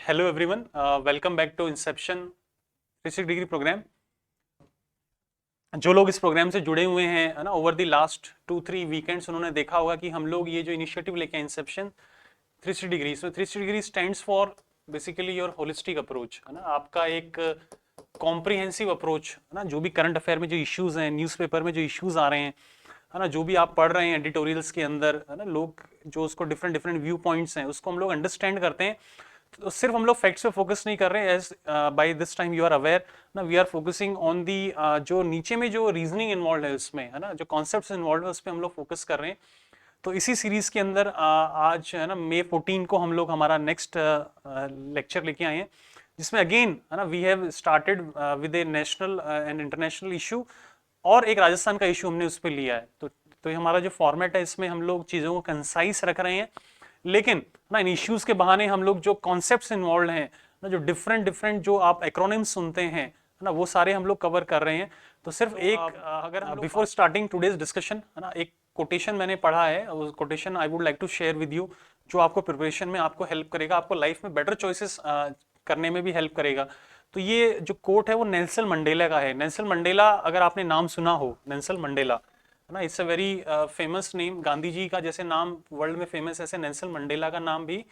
Hello everyone, welcome back to inception 360 degree program. जो लोग इस प्रोग्राम से जुड़े हुए हैं है ना, ओवर द लास्ट 2-3 वीकेंड्स उन्होंने देखा होगा कि हम लोग ये जो इनिशिएटिव लेके Inception 360 degree, so 360 degree stands for basically your holistic approach, है ना। आपका एक कॉम्प्रिहेंसिव अप्रोच, है ना। जो भी करंट अफेयर में जो इश्यूज हैं, न्यूज़पेपर में जो इश्यूज आ रहे हैं, है ना, जो भी आप पढ़ रहे हैं एडिटोरियल्स के अंदर, है ना, लोग जो उसको डिफरेंट डिफरेंट व्यू पॉइंट्स हैं उसको हम लोग अंडरस्टैंड करते हैं। तो सिर्फ हम लोग फैक्ट्स पे फोकस नहीं कर रहे हैं, as by this time you are aware ना, we are focusing on the जो नीचे में जो रीजनिंग इन्वॉल्व है उसमें, है ना, जो कॉन्सेप्ट्स इन्वॉल्व है उस पर हम लोग फोकस कर रहे हैं। तो इसी सीरीज के अंदर आज है ना May 14 को हम लोग हमारा नेक्स्ट लेक्चर लेके आए हैं, जिसमें अगेन है ना we have started with a national and international issue, और एक राजस्थान का इशू हमने उस पर लिया है। तो ये हमारा जो फॉर्मेट है इसमें हम लोग चीज़ों को कंसाइज रख रहे हैं, लेकिन ना इन इश्यूज के बहाने हम लोग जो कॉन्सेप्ट्स इन्वॉल्व हैं ना, जो डिफरेंट डिफरेंट जो आप एक्रोनिम्स सुनते हैं ना, वो सारे हम लोग कवर कर रहे हैं। तो सिर्फ एक अगर बिफोर स्टार्टिंग टुडेज डिस्कशन, है ना, एक कोटेशन मैंने पढ़ा है, उस quotation I would like to share with you, जो आपको प्रिपरेशन में आपको हेल्प करेगा, आपको लाइफ में बेटर चॉइसेस करने में भी हेल्प करेगा। तो ये जो कोट है वो नेल्सन मंडेला का है। नेल्सन मंडेला, अगर आपने नाम सुना हो, नेल्सन मंडेला, है ना, it's a very famous name. Gandhi ji का जैसे नाम वर्ल्ड में फेमस है, ऐसे नेल्सन मंडेला का नाम भी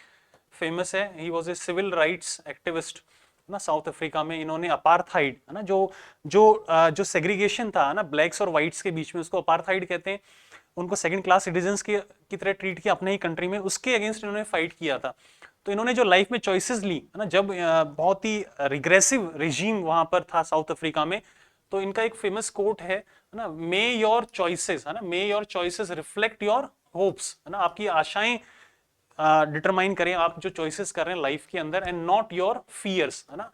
फेमस है। He was a civil rights activist ना, साउथ अफ्रीका में। इन्होंने अपार्थाइड, है ना, जो सेग्रीगेशन था ना ब्लैक्स और व्हाइट्स के बीच में, उसको अपार्थाइड कहते हैं। उनको सेकंड क्लास सिटीजन्स की तरह ट्रीट किया अपने ही कंट्री में, उसके अगेंस्ट इन्होंने फाइट किया था। तो इन्होंने जो लाइफ में चॉइसेस ली, है ना, जब बहुत ही रिग्रेसिव रिजीम वहां पर था साउथ अफ्रीका में, तो इनका एक फेमस कोट है ना, मे योर चॉइसेस, है ना, मे your choices reflect your hopes, है ना, आपकी आशाएं डिटरमाइन करें आप जो चॉइसेस कर रहे हैं लाइफ के अंदर, एंड नॉट योर फियर्स, है ना।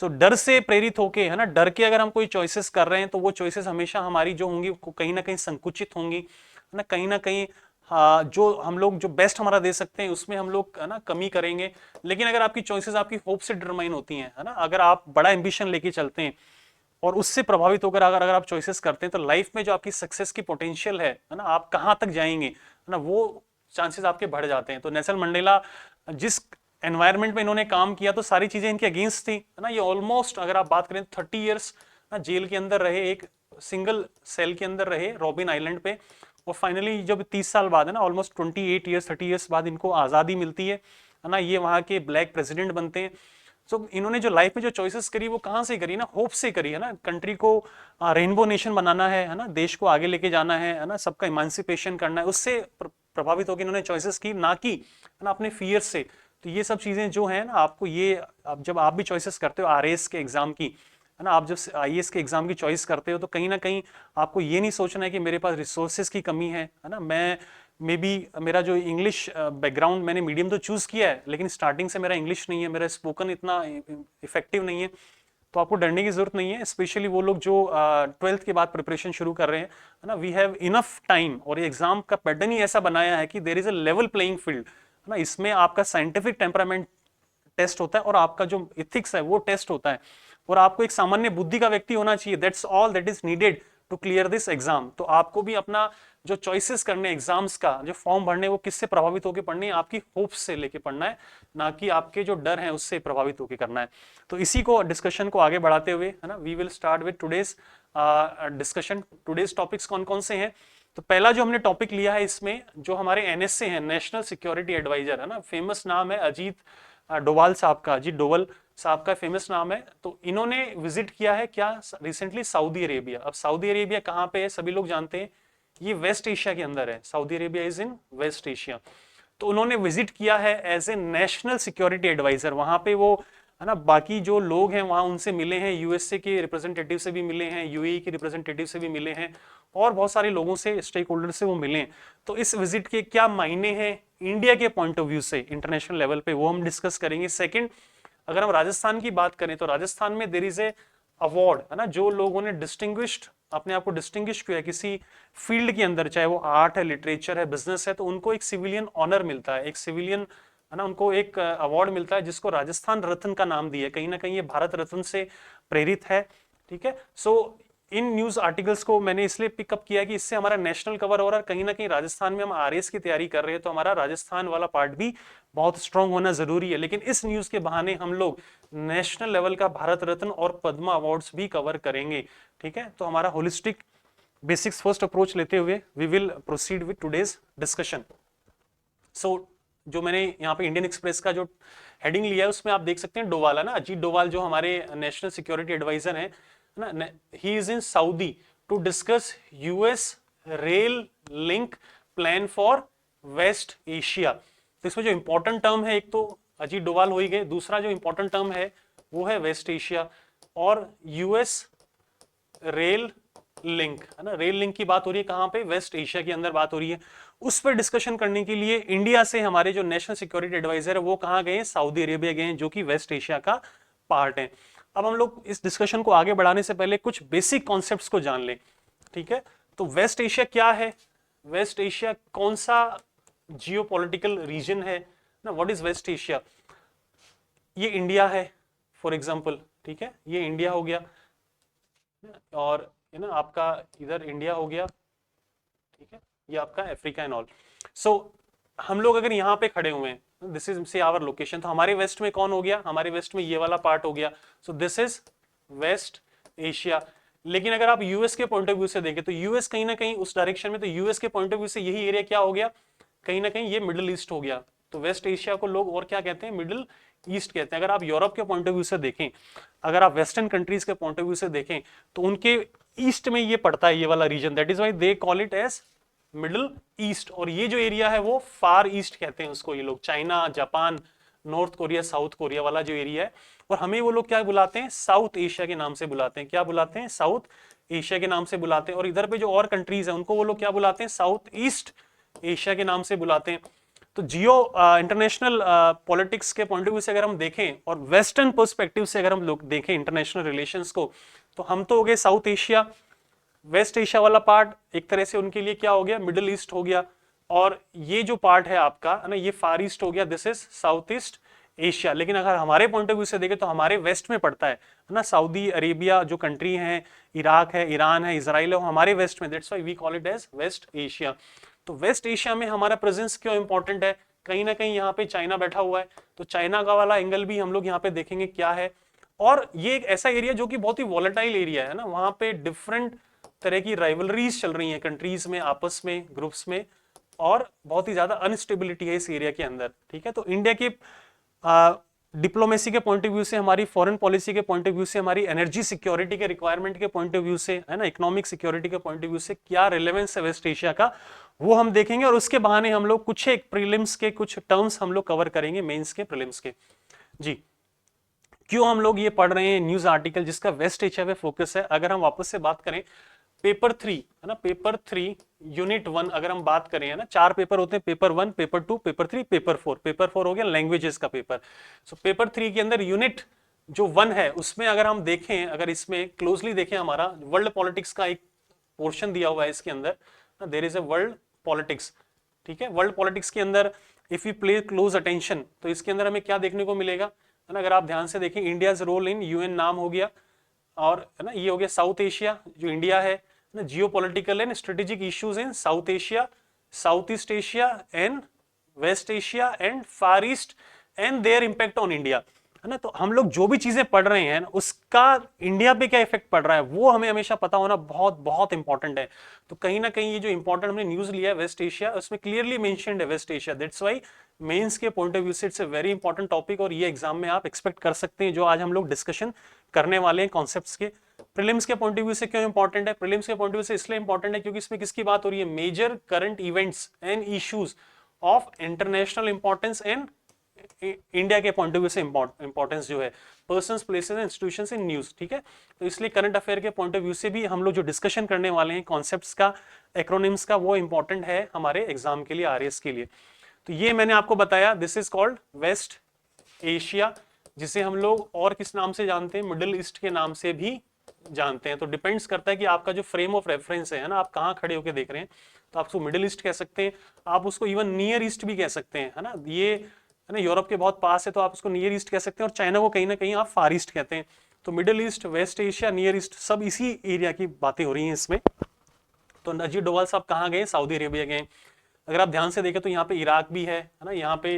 सो डर से प्रेरित होके, है ना, डर के अगर हम कोई चॉइसेस कर रहे हैं तो वो चॉइसेस हमेशा हमारी जो होंगी कहीं ना कहीं संकुचित होंगी, है ना, कहीं ना कहीं जो हम लोग जो बेस्ट हमारा दे सकते हैं उसमें हम लोग, है ना, कमी करेंगे। लेकिन अगर आपकी चॉइसेस आपकी होप से डिटरमाइन होती हैं, है ना, अगर आप बड़ा एम्बिशन लेके चलते हैं और उससे प्रभावित होकर अगर अगर आप चॉइसेस करते हैं, तो लाइफ में जो आपकी सक्सेस की पोटेंशियल है ना, आप कहाँ तक जाएंगे, है ना, वो चांसेस आपके बढ़ जाते हैं। तो नेल्सन मंडेला जिस एनवायरनमेंट में इन्होंने काम किया, तो सारी चीजें इनके अगेंस्ट थी, है ना। ये ऑलमोस्ट अगर आप बात करें 30 ईयर्स जेल के अंदर रहे, एक सिंगल सेल के अंदर रहे रॉबिन आइलैंड पे, और फाइनली जब 30 साल बाद, है ना, ऑलमोस्ट 28 ईयर्स 30 ईयर्स बाद इनको आज़ादी मिलती है ना, ये वहाँ के ब्लैक प्रेसिडेंट बनते हैं। सो इन्होंने जो लाइफ में जो चॉइसेस करी वो कहाँ से करी ना, होप से करी, है ना। कंट्री को रेनबो नेशन बनाना है ना, देश को आगे लेके जाना है ना, सबका इमांसिपेशन करना है, उससे प्रभावित होकर इन्होंने चॉइसेस की, ना कि, है ना, अपने फियर से। तो ये सब चीजें जो है ना, आपको ये जब आप भी चॉइसेस करते हो आरएएस के एग्जाम की, है ना, आप जब आईएएस के एग्जाम की चॉइस करते हो, तो कहीं ना कहीं आपको ये नहीं सोचना है कि मेरे पास रिसोर्सेज की कमी है ना। मैं मे बी मेरा जो इंग्लिश बैकग्राउंड, मैंने मीडियम तो चूज किया है, लेकिन स्टार्टिंग से मेरा इंग्लिश नहीं है, मेरा स्पोकन इतना इफेक्टिव नहीं है। तो आपको डरने की जरूरत नहीं है, स्पेशली वो लोग जो 12th के बाद प्रिपरेशन शुरू कर रहे हैं, है ना। वी हैव इनफ टाइम, और ये एग्जाम का पैटर्न ही ऐसा बनाया है कि there is a level playing field, है ना। इसमें आपका साइंटिफिक टेम्परामेंट टेस्ट होता है, और आपका जो इथिक्स है वो टेस्ट होता है, और आपको एक सामान्य बुद्धि का व्यक्ति होना चाहिए। That's all that is needed to clear this exam. तो आपको भी अपना जो चॉइसेस करने एग्जाम्स का जो फॉर्म भरने, वो किससे प्रभावित होकर पढ़नी है, आपकी होप्स से लेके पढ़ना है, ना कि आपके जो डर हैं उससे प्रभावित होकर करना है। तो इसी को डिस्कशन को आगे बढ़ाते हुए, है ना, we will start with today's discussion. Today's topics कौन कौन से हैं? तो पहला जो हमने टॉपिक लिया है इसमें, जो हमारे एनएसए हैं, नेशनल सिक्योरिटी एडवाइजर, है ना, फेमस नाम है अजीत डोवाल साहब का, अजीत डोवल साहब का फेमस नाम है। तो इन्होंने विजिट किया है क्या रिसेंटली, सऊदी अरेबिया। अब सऊदी अरेबिया कहाँ पे है, सभी लोग जानते हैं, ये वेस्ट एशिया के अंदर है। Saudi Arabia is in West Asia. तो उन्होंने विजिट किया है as a national security adviser. वहां पे वो, है ना, बाकी जो लोग हैं वहां उनसे मिले हैं, यूएसए के रिप्रेजेंटेटिव से भी मिले हैं, यूएई के रिप्रेजेंटेटिव से भी मिले हैं, और बहुत सारे लोगों से, स्टेक होल्डर से वो मिले हैं। तो इस विजिट के क्या मायने हैं इंडिया के पॉइंट ऑफ व्यू से इंटरनेशनल लेवल पे, वो हम डिस्कस करेंगे। सेकंड, अगर हम राजस्थान की बात करें, तो राजस्थान में देयर इज ए अवार्ड, है ना, जो लोगों ने डिस्टिंग्विश्ड, अपने आप को डिस्टिंग्विश किया किसी फील्ड के अंदर, चाहे वो आर्ट है, लिटरेचर है, बिजनेस है, तो उनको एक सिविलियन ऑनर मिलता है, एक सिविलियन, है ना, उनको एक अवार्ड मिलता है जिसको राजस्थान रत्न का नाम दिया है। कहीं ना कहीं ये भारत रत्न से प्रेरित है, ठीक है। सो इन न्यूज आर्टिकल्स को मैंने इसलिए पिकअप किया कि इससे हमारा नेशनल कवर हो रहा है, कहीं ना कहीं राजस्थान में हम आरएएस की तैयारी कर रहे हैं तो हमारा राजस्थान वाला पार्ट भी बहुत स्ट्रांग होना जरूरी है। लेकिन इस न्यूज के बहाने हम लोग नेशनल लेवल का भारत रत्न और पद्मा अवार्ड्स भी कवर करेंगे। ठीक है, तो हमारा होलिस्टिक बेसिक्स फर्स्ट अप्रोच लेते हुए we will proceed with today's discussion. So जो मैंने यहाँ पे इंडियन एक्सप्रेस का जो हेडिंग लिया है उसमें आप देख सकते हैं डोवाल है ना, अजीत डोवाल जो हमारे नेशनल सिक्योरिटी एडवाइजर हैं ना, he is in Saudi to discuss US rail link plan for West Asia. तो इसमें जो इंपॉर्टेंट टर्म है, एक तो अजीत डोवाल हो ही गए, दूसरा जो इंपॉर्टेंट टर्म है वो है वेस्ट एशिया और यूएस रेल लिंक है ना। रेल लिंक की बात हो रही है कहां पे, वेस्ट एशिया के अंदर बात हो रही है। उस पर डिस्कशन करने के लिए इंडिया से हमारे जो नेशनल सिक्योरिटी एडवाइजर है वो कहां गए, सऊदी अरेबिया गए, जो कि वेस्ट एशिया का पार्ट है। अब हम लोग इस डिस्कशन को आगे बढ़ाने से पहले कुछ बेसिक कॉन्सेप्ट्स को जान लें। ठीक है, तो वेस्ट एशिया क्या है, वेस्ट एशिया कौन सा जियोपॉलिटिकल रीजन है ना, व्हाट इज वेस्ट एशिया। ये इंडिया है फॉर एग्जांपल, ठीक है, ये इंडिया हो गया और है ना आपका इधर इंडिया हो गया, ठीक है, ये आपका अफ्रीका एंड ऑल। सो हम लोग अगर यहाँ पे खड़े हुए हैं, दिस इज से आवर लोकेशन, तो हमारे वेस्ट में कौन हो गया, हमारे वेस्ट में ये वाला पार्ट हो गया। So this is West Asia. लेकिन अगर आप यूएस के पॉइंट ऑफ व्यू से देखें तो यूएस कहीं ना कहीं उस डायरेक्शन में, तो यूएस के पॉइंट ऑफ व्यू से यही एरिया क्या हो गया, कहीं ना कहीं ये मिडिल ईस्ट हो गया। तो वेस्ट एशिया को लोग और क्या कहते हैं, मिडिल ईस्ट कहते हैं। अगर आप यूरोप के पॉइंट ऑफ व्यू से देखें, अगर आप वेस्टर्न कंट्रीज के पॉइंट ऑफ व्यू से देखें तो उनके ईस्ट में ये पड़ता है, ये वाला region, that is why they call it as Middle East. और ये जो एरिया है वो फार ईस्ट कहते हैं उसको ये लोग, China, Japan, north Korea, south Korea वाला जो एरिया है। और हमें वो लोग क्या बुलाते हैं, साउथ एशिया के नाम से बुलाते हैं। क्या बुलाते हैं, साउथ एशिया के नाम से बुलाते हैं। और इधर पे जो और कंट्रीज है उनको वो लोग क्या बुलाते हैं, साउथ ईस्ट एशिया के नाम से बुलाते हैं। तो जियो इंटरनेशनल पॉलिटिक्स के पॉइंट ऑफ व्यू से अगर हम देखें और वेस्टर्न पर्सपेक्टिव से अगर हम लोग देखें इंटरनेशनल रिलेशंस को, तो हम तो हो गए साउथ एशिया, वेस्ट एशिया वाला पार्ट एक तरह से उनके लिए क्या हो गया, मिडिल ईस्ट हो गया। और ये जो पार्ट है आपका है ना, ये फार ईस्ट हो गया, this is south East Asia. लेकिन अगर हमारे पॉइंट ऑफ व्यू से देखें तो हमारे वेस्ट में पड़ता है ना, सऊदी अरेबिया जो कंट्री है, इराक है, ईरान है, इजराइल है, हमारे वेस्ट में, that's why we call it as West Asia. तो वेस्ट एशिया में हमारा प्रेजेंस क्यों इंपॉर्टेंट है, कहीं ना कहीं यहाँ पे चाइना बैठा हुआ है, तो चाइना का वाला एंगल भी हम लोग यहाँ पे देखेंगे क्या है। और ये एक ऐसा एरिया जो कि बहुत ही वॉलेटाइल एरिया है ना, वहां पे डिफरेंट तरह की राइवलरीज चल रही हैं कंट्रीज में, आपस में, ग्रुप्स में, और बहुत ही ज्यादा अनस्टेबिलिटी है इस एरिया के अंदर। ठीक है, तो इंडिया के डिप्लोमेसी के पॉइंट ऑफ व्यू से, हमारी फॉरेन पॉलिसी के पॉइंट ऑफ व्यू से, हमारी एनर्जी सिक्योरिटी के रिक्वायरमेंट के पॉइंट ऑफ व्यू से, है ना, इकोनॉमिक सिक्योरिटी के पॉइंट ऑफ व्यू से क्या रिलेवेंस है वेस्ट एशिया का, वो हम देखेंगे। और उसके बहाने हम लोग कुछ एक प्रीलिम्स के कुछ टर्म्स हम लोग कवर करेंगे, मेंस के, प्रीलिम्स के। जी, क्यों हम लोग ये पढ़ रहे हैं न्यूज आर्टिकल जिसका वेस्ट एशिया पे फोकस है। अगर हम वापस से बात करें पेपर 3 है ना, पेपर 3 यूनिट 1 अगर हम बात करें है ना, 4 पेपर होते हैं, paper 1, paper 2, paper 3, paper 4। Paper 4 हो गया लैंग्वेजेस का पेपर। सो पेपर 3 के अंदर यूनिट जो 1 है उसमें अगर हम देखें, अगर इसमें क्लोजली देखें, हमारा वर्ल्ड पॉलिटिक्स का एक पोर्शन दिया हुआ है इसके अंदर, there is a world politics. ठीक है, वर्ल्ड पॉलिटिक्स के अंदर if you play close attention तो इसके अंदर हमें क्या देखने को मिलेगा, है ना, अगर आप ध्यान से देखें, इंडियाज रोल इन यूएन नाम हो गया, और है ना ये हो गया साउथ एशिया जो इंडिया है ना, geopolitical and strategic issues in South Asia, South East Asia and West Asia and Far East and their impact on India, है ना। तो हम लोग जो भी चीजें पढ़ रहे हैं उसका इंडिया पे क्या इफेक्ट पड़ रहा है वो हमें हमेशा पता होना बहुत बहुत इंपॉर्टेंट है। तो कहीं ना कहीं ये जो इंपॉर्टेंट हमने न्यूज लिया है वेस्ट एशिया, उसमें क्लियरली मेंशन्ड है West Asia, that's why mains के पॉइंट ऑफ व्यू से it's a very important topic, और ये एग्जाम में आप एक्सपेक्ट कर सकते हैं जो आज हम लोग डिस्कशन करने वाले हैं कॉन्सेप्ट्स के। प्रीलिम्स के पॉइंट ऑफ व्यू से क्यों इंपॉर्टेंट है, प्रीलिम्स के पॉइंट ऑफ व्यू से इसलिए इंपॉर्टेंट है क्योंकि इसमें किसकी बात हो रही है, major current events and issues of international importance and India के पॉइंट ऑफ व्यू से इंपॉर्टेंस जो है, persons, places and institutions in news. ठीक है, तो इसलिए करंट अफेयर के पॉइंट ऑफ व्यू से भी हम लोग जो डिस्कशन करने वाले हैं कॉन्सेप्ट्स का, एक्रोनिम्स का, वो इंपॉर्टेंट है हमारे एग्जाम के लिए, आरएएस के लिए। तो ये मैंने आपको बताया, this is called West Asia, जिसे हम लोग और किस नाम से जानते हैं, मिडिल ईस्ट के नाम से भी जानते हैं। तो डिपेंड्स करता है कि आपका जो फ्रेम ऑफ रेफरेंस है ना, आप कहाँ खड़े होकर देख रहे हैं। तो आप उसको मिडिल ईस्ट कह सकते हैं, आप उसको इवन नियर ईस्ट भी कह सकते हैं, है ना, ये है ना यूरोप के बहुत पास है तो आप उसको नियर ईस्ट कह सकते हैं, और चाइना को कहीं ना कहीं आप फार ईस्ट कहते हैं। तो Middle East, West Asia, Near East, सब इसी एरिया की बातें हो रही हैं इसमें। तो अजीत डोभाल साहब कहाँ गए? सऊदी अरेबिया गए। अगर आप ध्यान से देखें तो यहाँ पे इराक भी है ना, यहाँ पे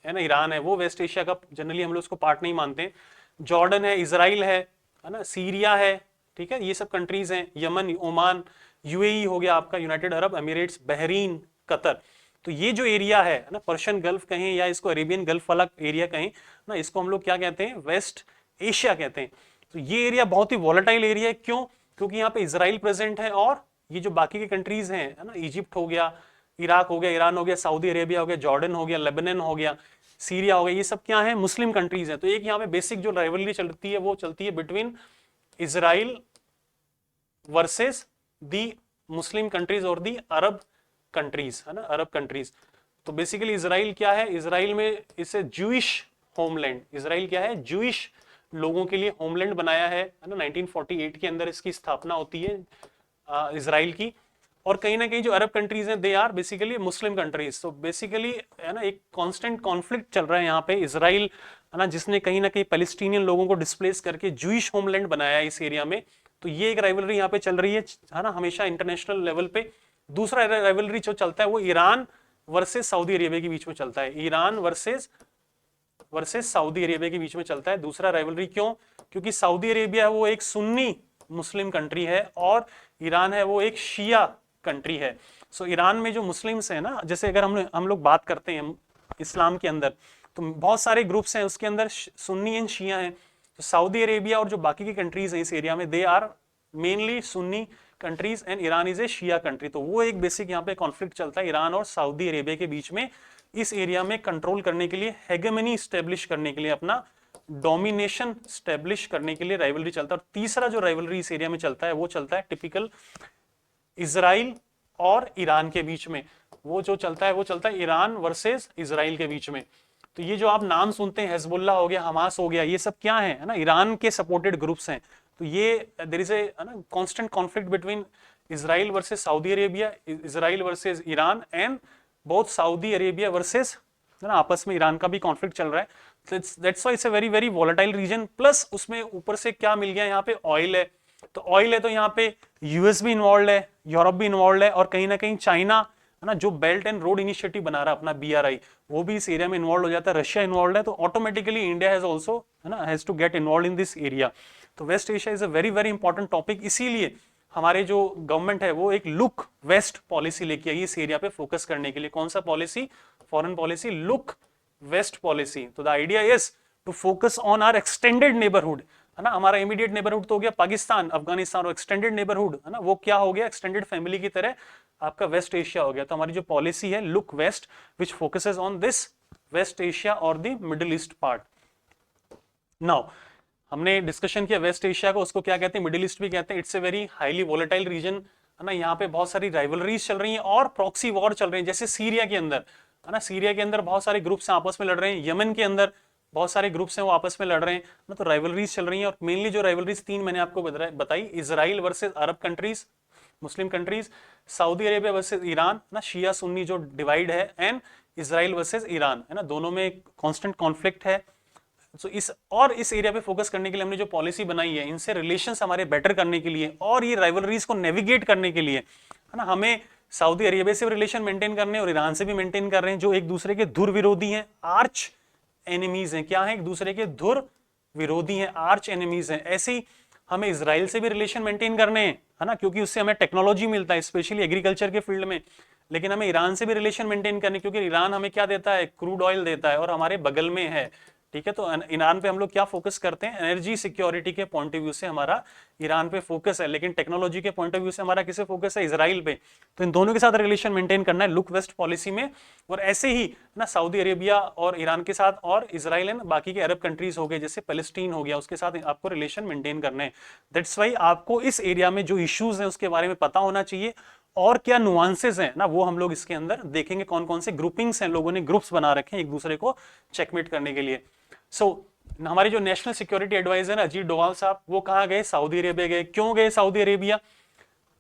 है ना ईरान है, वो वेस्ट एशिया का जनरली हम लोग उसको पार्ट नहीं मानते। जॉर्डन है, इजराइल है ना, सीरिया है, ठीक है, ये सब कंट्रीज हैं, यमन, ओमान, यूएई हो गया आपका, United Arab Emirates, Bahrain, Qatar. तो ये जो एरिया है ना, पर्शियन गल्फ कहें या इसको अरेबियन गल्फ वाला एरिया कहें ना, इसको हम लोग क्या कहते हैं? वेस्ट एशिया कहते हैं। तो ये एरिया बहुत ही वॉलेटाइल एरिया है। क्यों? क्योंकि यहाँ पे इजराइल प्रेजेंट है और ये जो बाकी के कंट्रीज हैं है ना, इजिप्ट हो गया, इराक हो गया, ईरान हो गया, सऊदी अरेबिया हो गया, जॉर्डन हो गया, लेबनान हो गया, सीरिया हो गया, ये सब क्या है? मुस्लिम कंट्रीज हैं। तो एक यहाँ पे बेसिक जो राइवलरी चलती है वो चलती है बिटवीन इजराइल वर्सेस दी मुस्लिम कंट्रीज और दी अरब कंट्रीज, है ना, अरब कंट्रीज। तो बेसिकली इजराइल क्या है? इजराइल में इसे जूइश होमलैंड, इजराइल क्या है? जूइश लोगों के लिए होमलैंड बनाया है ना। 1948 के अंदर इसकी स्थापना होती है इजराइल की। और कहीं ना कहीं जो अरब कंट्रीज हैं they are basically Muslim countries. तो बेसिकली है ना एक कांस्टेंट कॉन्फ्लिक्ट चल रहा है यहाँ पे। इजराइल है ना, जिसने कहीं ना कहीं पैलेस्टीनियन लोगों को डिस्प्लेस करके जूइश होमलैंड बनाया है इस एरिया में। तो ये एक राइवलरी यहाँ पे चल रही है ना, हमेशा इंटरनेशनल लेवल पे। दूसरा राइवलरी जो चलता है वो ईरान वर्सेस सऊदी अरेबिया के बीच में चलता है। ईरान वर्सेस सऊदी अरेबिया के बीच में चलता है दूसरा राइवलरी। क्यों? क्योंकि सऊदी अरेबिया है वो एक सुन्नी मुस्लिम कंट्री है और ईरान है वो एक शिया कंट्री है। सो ईरान में जो मुस्लिम्स हैं ना, जैसे अगर हम लोग बात करते हैं इस्लाम के अंदर, तो बहुत सारे ग्रुप्स हैं, उसके अंदर सुन्नी एंड शिया हैं। तो सऊदी अरेबिया और जो बाकी की कंट्रीज हैं इस एरिया में, they are mainly Sunni countries and Iran is a Shia country. तो वो एक बेसिक यहाँ पे कॉन्फ्लिक्ट चलता है ईरान और सऊदी अरेबिया के बीच में, इस एरिया में कंट्रोल करने के लिए, हेगेमनी स्टेब्लिश करने के लिए, अपना डोमिनेशन स्टेब्लिश करने के लिए राइवलरी चलता है। और तीसरा जो राइवलरी इस एरिया में चलता है वो चलता है टिपिकल इजराइल और ईरान के बीच में। वो जो चलता है वो चलता है ईरान वर्सेस इजराइल के बीच में। तो ये जो आप नाम सुनते हैं, हिजबुल्लाह हो गया, हमास हो गया, ये सब क्या है ना, ईरान के सपोर्टेड ग्रुप्स हैं। तो ये there is a constant conflict between Israel versus Saudi Arabia, Israel versus Iran, and both Saudi Arabia versus ना, आपस में ईरान का भी कॉन्फ्लिक्ट चल रहा है। That's why it's a very very volatile region. Plus उसमें ऊपर से क्या मिल गया, यहाँ पे ऑयल है। तो ऑयल है तो यहाँ पे यूएस भी इन्वॉल्व है, यूरोप भी इन्वॉल्व है, और कहीं ना कहीं चाइना है ना, जो बेल्ट एंड रोड इनिशिएटिव बना रहा है अपना BRI, वो भी इस एरिया में इन्वॉल्व हो जाता है। रशिया इन्वॉल्व है, तो ऑटोमेटिकली इंडिया हैज आल्सो है ना, has to get involve in this area. तो West Asia is a very very important topic. इसीलिए हमारे जो गवर्नमेंट है वो एक लुक वेस्ट पॉलिसी लेके आई इस एरिया पे फोकस करने के लिए। कौन सा policy? Foreign policy, look west policy. तो the idea is to focus on our extended neighbourhood, है ना। हमारा इमीडिएट नेबरहुड तो हो गया पाकिस्तान, अफगानिस्तान, और एक्सटेंडेड नेबरहुड है ना, वो क्या हो गया? एक्सटेंडेड फैमिली की तरह आपका वेस्ट एशिया हो गया। तो हमारी जो पॉलिसी है look west, which focuses on this West Asia और the Middle East part. Now हमने डिस्कशन किया वेस्ट एशिया को, उसको क्या कहते हैं? मिडिल ईस्ट भी कहते हैं। It's a very highly volatile region, है ना। यहाँ पे बहुत सारी राइवलरीज चल रही हैं और प्रॉक्सी वॉर चल रही है, जैसे सीरिया के अंदर, है ना। सीरिया के अंदर बहुत सारे ग्रुप्स हैं आपस में लड़ रहे हैं, यमन के अंदर बहुत सारे ग्रुप्स हैं वो आपस में लड़ रहे हैं ना। तो राइवलरीज चल रही हैं, और मेनली जो राइवलरीज तीन मैंने आपको बताई, इजराइल वर्सेस अरब countries, Muslim countries, Saudi Arabia versus Iran ना, शिया सुन्नी जो डिवाइड है, एंड इजराइल वर्सेस ईरान, है ना। दोनों में कांस्टेंट कॉन्फ्लिक्ट है। सो इस एरिया पे फोकस करने के लिए हमने जो पॉलिसी बनाई है, इनसे रिलेशंस हमारे बेटर करने के लिए और ये राइवलरीज को नेविगेट करने के लिए, है ना, हमें सऊदी अरेबिया से भी रिलेशन मेंटेन करने और ईरान से भी मेंटेन कर रहे हैं, जो एक दूसरे के धुर विरोधी हैं, आर्च एनिमीज हैं। क्या है? एक दूसरे के धुर विरोधी हैं, आर्च एनिमीज हैं। ऐसे ही हमें इजराइल से भी रिलेशन मेंटेन करने हैं, है ना, क्योंकि उससे हमें टेक्नोलॉजी मिलता है, स्पेशली एग्रीकल्चर के फील्ड में। लेकिन हमें ईरान से भी रिलेशन मेंटेन करने, क्योंकि ईरान हमें क्या देता है? क्रूड ऑयल देता है और हमारे बगल में है, ठीक है। तो ईरान पे हम लोग क्या फोकस करते हैं? एनर्जी सिक्योरिटी के पॉइंट ऑफ व्यू से हमारा ईरान पे फोकस है, लेकिन टेक्नोलॉजी के पॉइंट ऑफ व्यू से हमारा किसे फोकस है? इजराइल पे। तो इन दोनों के साथ रिलेशन मेंटेन करना है लुक वेस्ट पॉलिसी में। और ऐसे ही ना सऊदी अरेबिया और ईरान के साथ, और इजराइल एंड बाकी के अरब कंट्रीज हो गए, जैसे पैलेस्टीन हो गया, उसके साथ आपको रिलेशन मेंटेन करना है। दैट्स वाई आपको इस एरिया में जो इश्यूज हैं उसके बारे में पता होना चाहिए, और क्या नुआंसेस हैं ना, वो हम लोग इसके अंदर देखेंगे। कौन कौन से ग्रुपिंग्स हैं, लोगों ने ग्रुप्स बना रखे हैं एक दूसरे को चेकमेट करने के लिए। हमारे जो नेशनल सिक्योरिटी एडवाइजर है अजीत डोभाल साहब, वो कहाँ गए? सऊदी अरेबिया गए। क्यों गए सऊदी अरेबिया?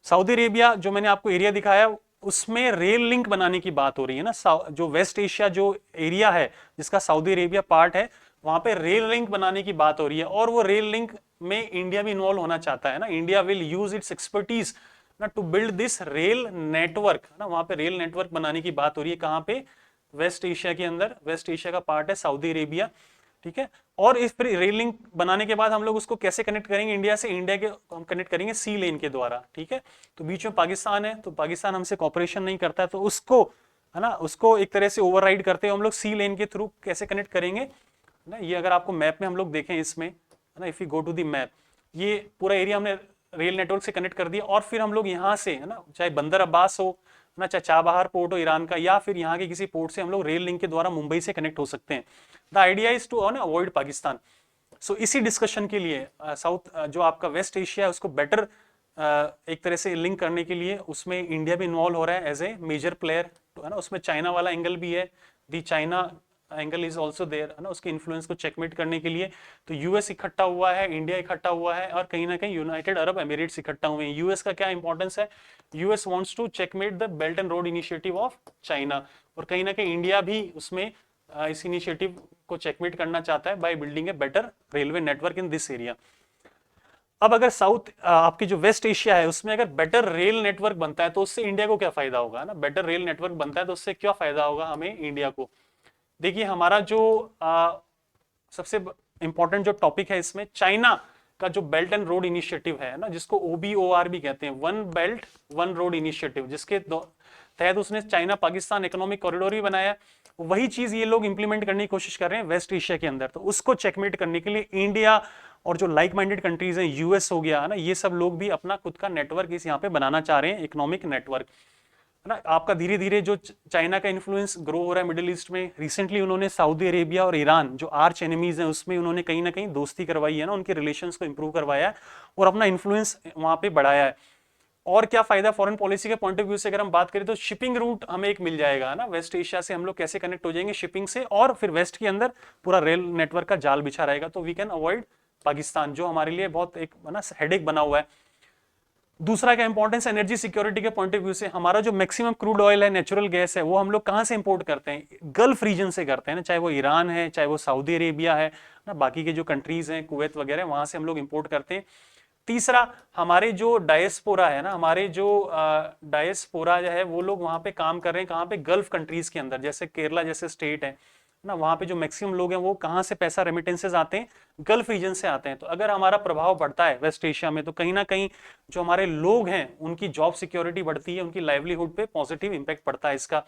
सऊदी अरेबिया जो मैंने आपको एरिया दिखाया, उसमें रेल लिंक बनाने की बात हो रही है ना। जो वेस्ट एशिया जो एरिया है जिसका सऊदी अरेबिया पार्ट है, वहां पे रेल लिंक बनाने की बात हो रही है, और वो रेल लिंक में इंडिया भी इन्वॉल्व होना चाहता है ना। India will use its expertise ना to build this rail network ना। वहां पे रेल नेटवर्क बनाने की बात हो रही है, कहाँ पे, वेस्ट एशिया के अंदर। वेस्ट एशिया का पार्ट है सऊदी अरेबिया, ठीक है। और इस फिर रेल लिंक बनाने के बाद हम लोग उसको कैसे कनेक्ट करेंगे इंडिया से, इंडिया के हम कनेक्ट करेंगे सी लेन के द्वारा, ठीक है। तो बीच में पाकिस्तान है, तो पाकिस्तान हमसे कॉपरेशन नहीं करता है, तो उसको है ना, उसको एक तरह से ओवरराइड करते हैं हम लोग सी लेन के थ्रू कैसे कनेक्ट करेंगे ना। ये अगर आपको मैप में हम लोग देखें इसमें है ना, if you go to the map, ये पूरा एरिया हमने रेल नेटवर्क से कनेक्ट कर दिया। और फिर हम लोग यहाँ से है ना, चाहे बंदर अब्बास हो ना, चाहे चाबहार पोर्ट हो ईरान का, या फिर यहाँ के किसी पोर्ट से हम लोग रेल लिंक के द्वारा मुंबई से कनेक्ट हो सकते हैं। The idea is to avoid Pakistan. So इसी डिस्कशन के लिए साउथ जो आपका वेस्ट एशिया है उसको बेटर एक तरह से लिंक करने के लिए उसमें इंडिया भी इन्वॉल्व हो रहा है एज ए मेजर प्लेयर, है ना। उसमें चाइना वाला एंगल भी है, the China angle is also there, है ना, उसके इन्फ्लुएंस को चेकमेट करने के लिए। तो यूएस इकट्ठा हुआ है, इंडिया इकट्ठा हुआ है, और कहीं ना कहीं यूनाइटेड अरब एमिरेट्स इकट्ठा हुए हैं। यूएस का क्या इंपॉर्टेंस है, US wants to checkmate the Belt and Road Initiative of China, और कहीं ना कहीं इंडिया भी उसमें इस इनिशिएटिव को चेकमेट करना चाहता है by building a better railway network in this area. अब अगर साउथ आपकी जो वेस्ट एशिया है उसमें अगर बेटर रेल नेटवर्क बनता है तो उससे इंडिया को क्या फायदा होगा ना। बेटर रेल नेटवर्क बनता है तो उससे क्या फायदा होगा हमें इंडिया को। देखिए हमारा जो सबसे इंपॉर्टेंट जो टॉपिक है इसमें, चाइना का जो बेल्ट एंड रोड इनिशिएटिव है ना, जिसको OBOR भी कहते हैं, one belt one road initiative, जिसके तहत उसने चाइना पाकिस्तान इकोनॉमिक कॉरिडोर भी बनाया। वही चीज ये लोग इंप्लीमेंट करने की कोशिश कर रहे हैं वेस्ट एशिया के अंदर। तो उसको चेकमेट करने के लिए इंडिया और जो लाइक माइंडेड कंट्रीज हैं, यूएस हो गया है ना, ये सब लोग भी अपना खुद का नेटवर्क इस यहाँ पे बनाना चाह रहे हैं, इकोनॉमिक नेटवर्क, है ना। आपका धीरे धीरे जो चाइना का इन्फ्लुएंस ग्रो हो रहा है मिडिल ईस्ट में, रिसेंटली उन्होंने सऊदी अरेबिया और ईरान जो आर्च एनिमीज हैं उसमें उन्होंने कहीं ना कहीं दोस्ती करवाई है ना, उनके रिलेशंस को इंप्रूव करवाया है और अपना इन्फ्लुएंस वहां पे बढ़ाया है। और क्या फायदा फॉरेन पॉलिसी के पॉइंट ऑफ व्यू से अगर हम बात करें तो शिपिंग रूट हमें एक मिल जाएगा ना, वेस्ट एशिया से हम लोग कैसे कनेक्ट हो जाएंगे शिपिंग से, और फिर वेस्ट के अंदर पूरा रेल नेटवर्क का जाल बिछा रहेगा। तो वी कैन अवॉइड पाकिस्तान, जो हमारे लिए बहुत एक ना हेडेक बना हुआ है। दूसरा क्या इंपॉर्टेंस एनर्जी सिक्योरिटी के पॉइंट ऑफ व्यू से, हमारा जो मैक्सिमम क्रूड ऑयल है, नेचुरल गैस है, वो हम लोग कहां से इंपोर्ट करते हैं, गल्फ रीजन से करते हैं ना, चाहे वो ईरान है, चाहे वो सऊदी अरेबिया है ना, बाकी के जो कंट्रीज हैं कुवैत वगैरह, वहां से हम लोग इंपोर्ट करते हैं। तीसरा, हमारे जो डायस्पोरा है ना, हमारे जो डायस्पोरा जो है वो लोग वहां पे काम कर रहे हैं, कहाँ पे, गल्फ कंट्रीज के अंदर, जैसे केरला जैसे स्टेट है ना, वहां पे जो मैक्सिमम लोग हैं वो कहाँ से पैसा रेमिटेंसेज आते हैं, गल्फ रीजन से आते हैं। तो अगर हमारा प्रभाव बढ़ता है वेस्ट एशिया में तो कहीं ना कहीं जो हमारे लोग हैं उनकी जॉब सिक्योरिटी बढ़ती है, उनकी लाइवलीहुड पे पॉजिटिव इंपैक्ट पड़ता है इसका।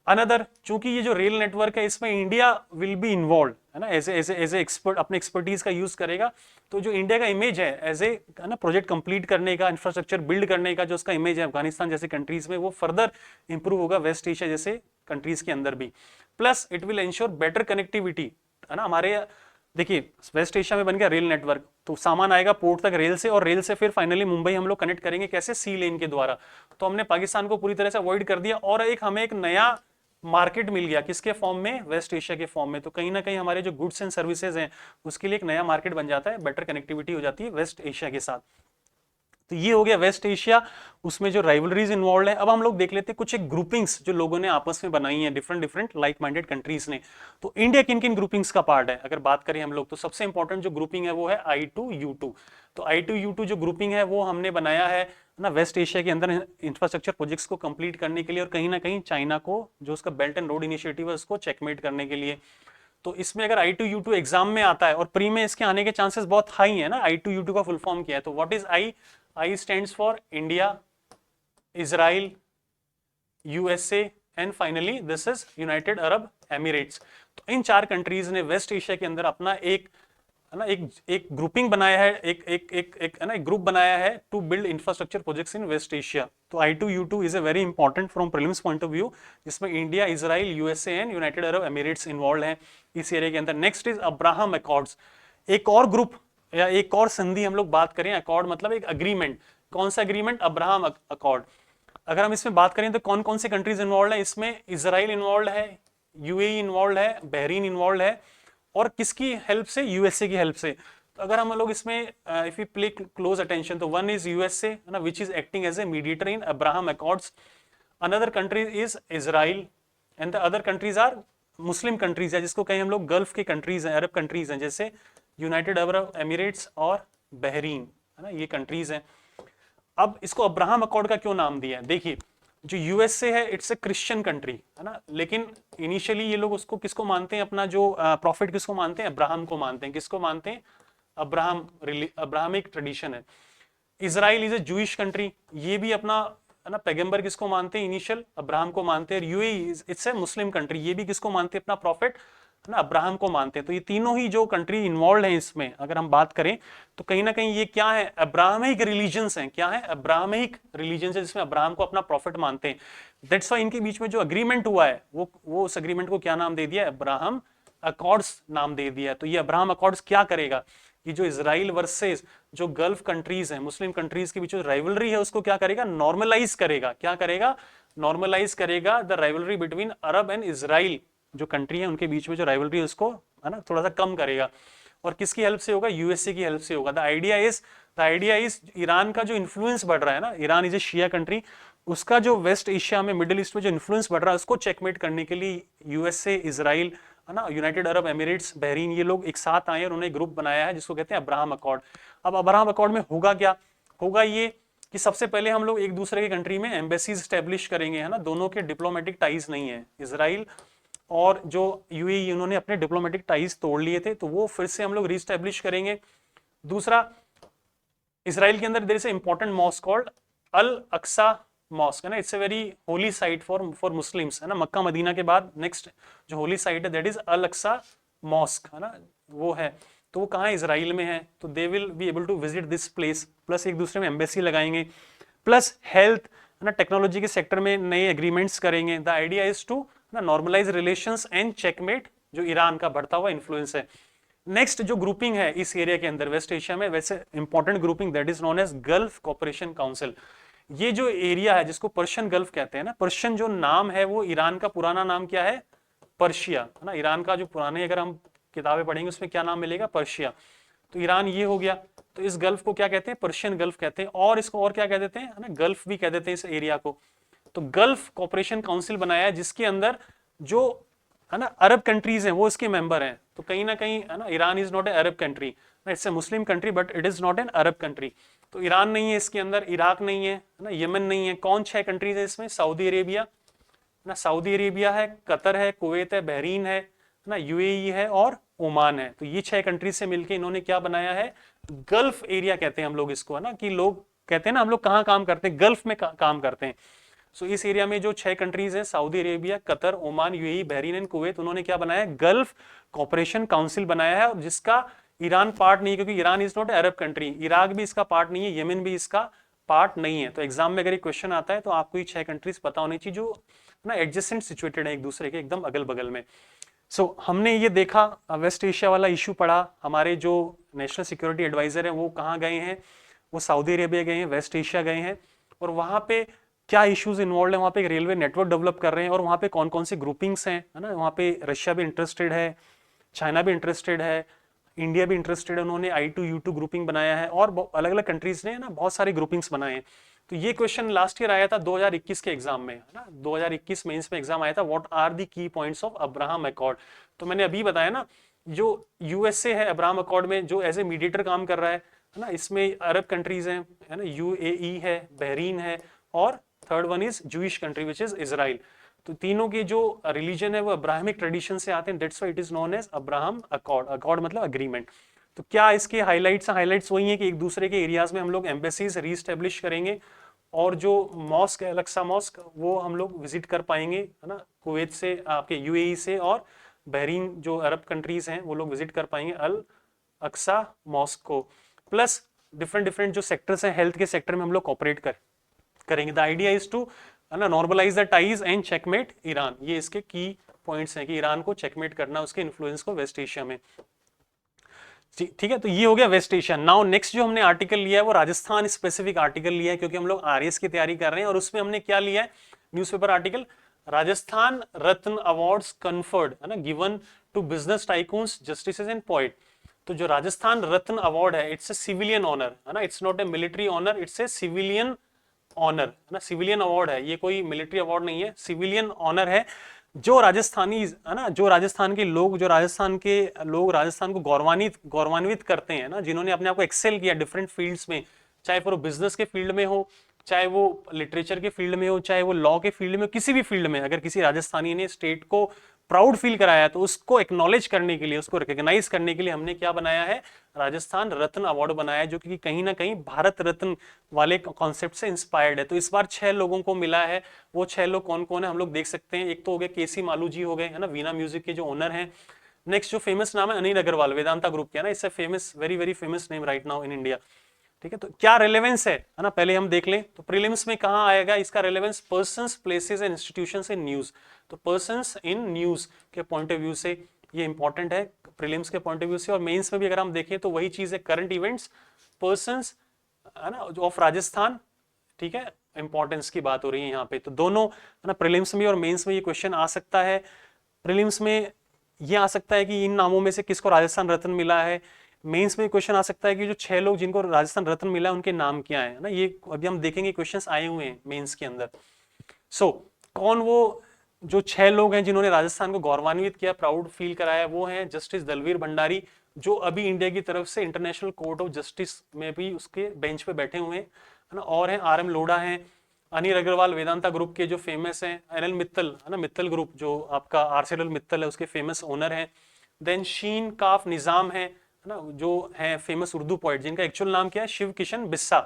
अनदर, चूंकि ये जो रेल नेटवर्क है इसमें इंडिया विल बी इन्वॉल्व, है ना, एज ए एक्सपर्ट, अपने एक्सपर्टीज का यूज करेगा। तो जो इंडिया का इमेज है एज ए ना प्रोजेक्ट कंप्लीट करने का, इंफ्रास्ट्रक्चर बिल्ड करने का जो उसका इमेज है अफगानिस्तान जैसे कंट्रीज में, वो फर्दर इंप्रूव होगा वेस्ट एशिया जैसे कंट्रीज के अंदर भी। Plus it will ensure better connectivity, है ना। हमारे देखिए वेस्ट एशिया में बन गया रेल नेटवर्क, तो सामान आएगा पोर्ट तक रेल से, और रेल से फिर फाइनली मुंबई हम लोग कनेक्ट करेंगे कैसे, सी लेन के द्वारा। तो हमने पाकिस्तान को पूरी तरह से अवॉइड कर दिया, और एक हमें एक नया मार्केट मिल गया, किसके फॉर्म में, वेस्ट एशिया के फॉर्म में। तो कहीं ना कहीं हमारे जो गुड्स एंड सर्विसेज हैं उसके लिए एक नया मार्केट बन जाता है, बेटर कनेक्टिविटी हो जाती है वेस्ट एशिया के साथ। तो ये हो गया वेस्ट एशिया, उसमें जो राइवलरीज इन्वॉल्व है। अब हम लोग देख लेते हैं कुछ एक ग्रुपिंग्स जो लोगों ने आपस में बनाई हैं, डिफरेंट लाइक माइंडेड कंट्रीज ने। तो इंडिया किन किन ग्रुपिंग्स का पार्ट है अगर बात करें हम लोग, तो सबसे इंपॉर्टेंट जो ग्रुपिंग है वो है I2U2। तो I2U2 जो ग्रुपिंग है वो हमने बनाया है ना वेस्ट एशिया के अंदर इंफ्रास्ट्रक्चर प्रोजेक्ट्स को कंप्लीट करने के लिए, और कहीं ना कहीं चाइना को जो उसका बेल्ट एंड रोड इनिशिएटिव है उसको चेकमेट करने के लिए। तो इसमें अगर I2U2 एग्जाम में आता है और प्री में इसके आने के चांसेस बहुत हाई है ना, I2U2 का फुल फॉर्म क्या है, तो what is I stands for India, Israel, USA and finally this is United Arab Emirates। तो इन चार कंट्रीज ने वेस्ट एशिया के अंदर अपना एक है ना एक ग्रुपिंग बनाया है, एक है ना एक ग्रुप बनाया है to build infrastructure projects in West Asia. तो I2U2 is a very important from prelims point of view, जिसमें India, Israel, USA and United Arab Emirates involve हैं इस एरिया के अंदर। नेक्स्ट इज अब्राहम अकॉर्ड्स, एक और ग्रुप या एक और संधि हम लोग बात करें, अकॉर्ड मतलब एक अग्रीमेंट। कौन सा अग्रीमेंट, अब्राहम अकॉर्ड। अगर हम इसमें बात करें तो कौन कौन से कंट्रीज इन्वॉल्व है इसमें, इजराइल इन्वॉल्व है, यूएई इन्वॉल्व है, बहरीन इन्वॉल्व है, और किसकी हेल्प से, यूएसए की हेल्प से। तो अगर हम लोग इसमें if you play close attention, तो वन इज यूएसए ना, which is acting as a mediator in Abraham Accords. Another country is Israel and the other countries are Muslim countries है, जिसको कहें हम लोग गल्फ के कंट्रीज हैं, अरब कंट्रीज हैं, जैसे यूनाइटेड अरब एमिरेट्स और बहरीन, है ना, ये कंट्रीज हैं। अब इसको अब्राहम अकॉर्ड का क्यों नाम दिया है? देखिए, जो यूएसए है इट्स ए क्रिश्चियन कंट्री, है ना, लेकिन इनिशियली ये लोग उसको किसको मानते हैं, अपना जो प्रॉफिट किसको मानते हैं? अब्राहम को मानते हैं। किसको मानते हैं? अब्राहमिक ट्रेडिशन है। Israel is a Jewish country, ये भी अपना, है ना, पैगंबर किसको मानते हैं? इनिशियल अब्राहम को मानते हैं। UAE it's a Muslim country, ये भी किसको मानते हैं? अपना प्रॉफिट, है ना, अब्राहम को मानते हैं। तो ये तीनों ही जो कंट्री इन्वॉल्व हैं इसमें, अगर हम बात करें तो कहीं ना कहीं ये क्या है? अब्राहमिक रिलीजन्स हैं। क्या है? अब्राहमिक रिलीजन्स है, जिसमें अब्राहम को अपना प्रॉफिट मानते हैं। दैट्स व्हाई इनके बीच में जो अग्रीमेंट हुआ है वो उस अग्रीमेंट को क्या नाम दे दिया? अब्राहम अकॉर्ड्स नाम दे दिया है। तो ये अब्राहम अकॉर्ड्स क्या करेगा? ये जो इजराइल वर्सेस जो गल्फ कंट्रीज हैं, मुस्लिम कंट्रीज के बीच जो राइवलरी है, उसको क्या करेगा? नॉर्मलाइज करेगा। क्या करेगा? नॉर्मलाइज करेगा the rivalry between Arab and Israel, जो कंट्री है उनके बीच में जो राइवलरी है उसको, है ना, थोड़ा सा कम करेगा। और किसकी हेल्प से होगा? यूएसए की हेल्प से होगा। द आइडिया इज ईरान का जो इन्फ्लुएंस बढ़ रहा है ना, Iran is a Shia country, उसका जो वेस्ट एशिया में, मिडिल ईस्ट में जो इन्फ्लुएंस बढ़ रहा है, उसको चेकमेट करने के लिए यूएसए, इजराइल, है ना, यूनाइटेड अरब एमिरेट्स, बहरीन, ये लोग एक साथ आए और उन्होंने ग्रुप बनाया है जिसको कहते हैं अब्राहम अकॉर्ड। अब अब्राहम अकॉर्ड में होगा क्या? होगा ये कि सबसे पहले हम लोग एक दूसरे के कंट्री में एम्बेसीज स्टैब्लिश करेंगे, है ना, दोनों के डिप्लोमेटिक टाइज नहीं है। इजराइल और जो यूएई, उन्होंने अपने डिप्लोमेटिक टाइज तोड़ लिए थे, तो वो फिर से हम लोग रीस्टैब्लिश करेंगे। दूसरा, इजराइल के अंदर there is a important mosque called Al Aqsa mosque, है ना, it's a very holy site for Muslims, है ना, मक्का मदीना के बाद नेक्स्ट जो होली साइट है that is Al Aqsa mosque, है ना, वो है। तो वो कहाँ है? इजराइल में है। तो they will be able to visit this place, plus एक दूसरे में एम्बेसी लगाएंगे, प्लस हेल्थ, है ना, टेक्नोलॉजी के सेक्टर में नए एग्रीमेंट्स करेंगे। The idea is to normalise relations and checkmate जो ईरान का बढ़ता हुआ इन्फ्लुएंस है। नेक्स्ट जो ग्रुपिंग है इस एरिया के अंदर, वेस्ट एशिया में, वैसे important grouping that is known as Gulf Cooperation Council. ये जो एरिया है जिसको पर्शियन गल्फ कहते हैं ना, पर्शियन जो नाम है वो ईरान का पुराना नाम क्या है? पर्शिया, है ना। ईरान का जो पुराने अगर हम किताबें पढ़ेंगे उसमें क्या नाम मिलेगा? पर्शिया। तो ईरान ये हो गया। तो इस गल्फ को क्या कहते हैं? पर्शियन गल्फ कहते हैं। और इसको और क्या कह देते हैं? है ना, गल्फ भी कह देते हैं इस एरिया को। तो गल्फ कोऑपरेशन काउंसिल बनाया है जिसके अंदर जो, है ना, अरब कंट्रीज हैं वो इसके मेंबर हैं। तो कहीं ना कहीं, है ना, Iran is not a Arab country, it's a Muslim country but it is not an Arab country. तो ईरान नहीं है इसके अंदर, इराक नहीं है ना, यमन नहीं है। कौन 6 कंट्रीज है इसमें? सऊदी अरेबिया ना, सऊदी अरेबिया है, कतर है, कुवैत है, बहरीन है ना, यूएई है और ओमान है। तो ये 6 कंट्रीज से मिलकर इन्होंने क्या बनाया है? गल्फ एरिया कहते हैं हम लोग इसको, है ना, कि लोग कहते हैं ना हम लोग कहाँ काम करते हैं? गल्फ में काम करते हैं। सो इस एरिया में जो 6 कंट्रीज हैं, Saudi Arabia, Qatar, Oman, UAE, Bahrain and Kuwait, उन्होंने क्या बनाया? गल्फ कोऑपरेशन काउंसिल बनाया है, और जिसका ईरान पार्ट नहीं है, क्योंकि Iran is not Arab country. Iraq भी इसका पार्ट नहीं है, यमन भी इसका पार्ट नहीं है। तो एग्जाम में अगर ये क्वेश्चन आता है तो आपको ये 6 कंट्रीज पता होनी चाहिए जो ना एडजेसेंट सिचुएटेड है एक दूसरे के एकदम अगल बगल में। सो हमने ये देखा, वेस्ट एशिया वाला इशू पढ़ा। हमारे जो नेशनल सिक्योरिटी एडवाइजर हैं वो कहाँ गए हैं? वो सऊदी अरेबिया गए हैं, वेस्ट एशिया गए हैं, और वहाँ पे क्या इश्यूज इन्वॉल्व है? वहाँ पे एक रेलवे नेटवर्क डेवलप कर रहे हैं, और वहाँ पे कौन कौन से ग्रुपिंग्स हैं, है ना, वहाँ पे रशिया भी इंटरेस्टेड है, चाइना भी इंटरेस्टेड है, इंडिया भी इंटरेस्टेड है। उन्होंने I2U2 ग्रुपिंग बनाया है, और अलग अलग कंट्रीज ने ना बहुत सारे ग्रुपिंग्स बनाए हैं। तो ये क्वेश्चन लास्ट ईयर आया था 2021 के एग्जाम में, है ना, 2021 मेंस में एग्जाम आया था, what are the key points of Abraham Accord. तो मैंने अभी बताया ना, जो यूएसए है अब्राहम अकॉर्ड में जो एज ए मीडिएटर काम कर रहा है ना, इसमें अरब कंट्रीज हैं, है ना, यूएई है, बहरीन है, और third one is Jewish country which is Israel. तो तीनों के जो रिलीजन है वो अब्राहमिक ट्रेडिशन से आते हैं, that's why it is known as Abraham Accord. Accord मतलब अग्रीमेंट। तो क्या इसके हाइलाइट्स वही है कि एक दूसरे के एरियाज में हम लोग एम्बेसीज रीस्टेब्लिश करेंगे, और जो मॉस्क है अल-अक्सा मॉस्क वो हम लोग विजिट कर पाएंगे, है ना, कुवैत से, आपके यूएई से, और बहरीन जो अरब कंट्रीज हैं वो लोग विजिट कर पाएंगे अल अक्सा मॉस्क को। प्लस डिफरेंट जो सेक्टर्स हैं, हेल्थ के सेक्टर में हम लोग कॉपरेट करेंगे। द आइडिया इज टू, है ना, normalise the ties and checkmate Iran. ये इसके की पॉइंट्स हैं कि ईरान को चेकमेट करना, उसके इन्फ्लुएंस को वेस्ट एशिया में। ठीक है, तो ये हो गया वेस्ट एशिया। नाउ नेक्स्ट जो हमने आर्टिकल लिया है वो राजस्थान स्पेसिफिक आर्टिकल लिया है, क्योंकि हम लोग आरएस की तैयारी कर रहे हैं, और उसमें हमने क्या लिया है? Newspaper article, Rajasthan Ratna awards conferred, है ना, given to business tycoons, justices and poet. तो जो राजस्थान रत्न अवार्ड है, इट्स ए सिविलियन ऑनर, है ना, it's not a military honour, it's a civilian honour, है ना, सिविलियन अवार्ड है, ये कोई मिलिट्री अवार्ड नहीं है, सिविलियन ऑनर है। जो राजस्थानी है ना, जो राजस्थान के लोग, राजस्थान को गौरवान्वित करते हैं ना, जिन्होंने अपने आप को एक्सेल किया डिफरेंट फील्ड्स में, चाहे वो बिजनेस के फील्ड में हो, चाहे वो लिटरेचर के फील्ड में हो, चाहे वो लॉ के फील्ड में हो, किसी भी फील्ड में अगर किसी राजस्थानी ने स्टेट को प्राउड फील कराया तो उसको एक्नॉलेज करने के लिए, उसको रिकॉग्नाइज करने के लिए हमने क्या बनाया है, राजस्थान रत्न अवार्ड बनाया है, जो कि कहीं ना कहीं भारत रत्न वाले कॉन्सेप्ट से इंस्पायर्ड है। तो इस बार 6 लोगों को मिला है। वो 6 लोग कौन कौन है हम लोग देख सकते हैं। एक तो हो गए केसी मालू जी, हो गए है ना, वीणा म्यूजिक के जो ओनर हैं। नेक्स्ट जो फेमस नाम है अनिल अग्रवाल, वेदांता ग्रुप के, है ना, इससे famous, very very famous name right now in India. ठीक है, तो क्या रेलेवेंस है ना, पहले हम देख लें। तो प्रीलिम्स में कहां आएगा इसका relevance, persons, places and institutions in news. तो पर्सन्स इन न्यूज के पॉइंट ऑफ व्यू से ये इंपॉर्टेंट है, प्रीलिम्स के पॉइंट ऑफ व्यू से। और मेंस में भी अगर हम देखें तो वही चीज है, करंट इवेंट्स, पर्सन्स, है ना, ऑफ राजस्थान। ठीक है, इंपॉर्टेंस की बात हो रही है यहाँ पे। तो दोनों है ना, प्रीलिम्स में और मेंस में ये क्वेश्चन आ सकता है। प्रीलिम्स में ये आ सकता है कि इन नामों में से किसको राजस्थान रत्न मिला है। मेंस में क्वेश्चन आ सकता है कि जो 6 लोग जिनको राजस्थान रत्न मिला है उनके नाम क्या है ना। ये अभी हम देखेंगे, क्वेश्चंस आए हुए हैं मेंस के अंदर। सो कौन वो जो 6 लोग हैं जिन्होंने राजस्थान को गौरवान्वित किया, प्राउड फील कराया, वो हैं जस्टिस दलवीर भंडारी, जो अभी इंडिया की तरफ से इंटरनेशनल कोर्ट ऑफ जस्टिस में भी उसके बेंच पे बैठे हुए हैं, है ना। और हैं आर एम लोढ़ा हैं, अनिल अग्रवाल वेदांता ग्रुप के जो फेमस हैं, एनएल मित्तल, है ना, मित्तल ग्रुप जो आपका आरसीएल मित्तल है उसके फेमस ओनर हैं। देन शीन काफ निजाम है ना, जो है फेमस उर्दू पोइट, जिनका एक्चुअल नाम क्या है, शिव किशन बिस्सा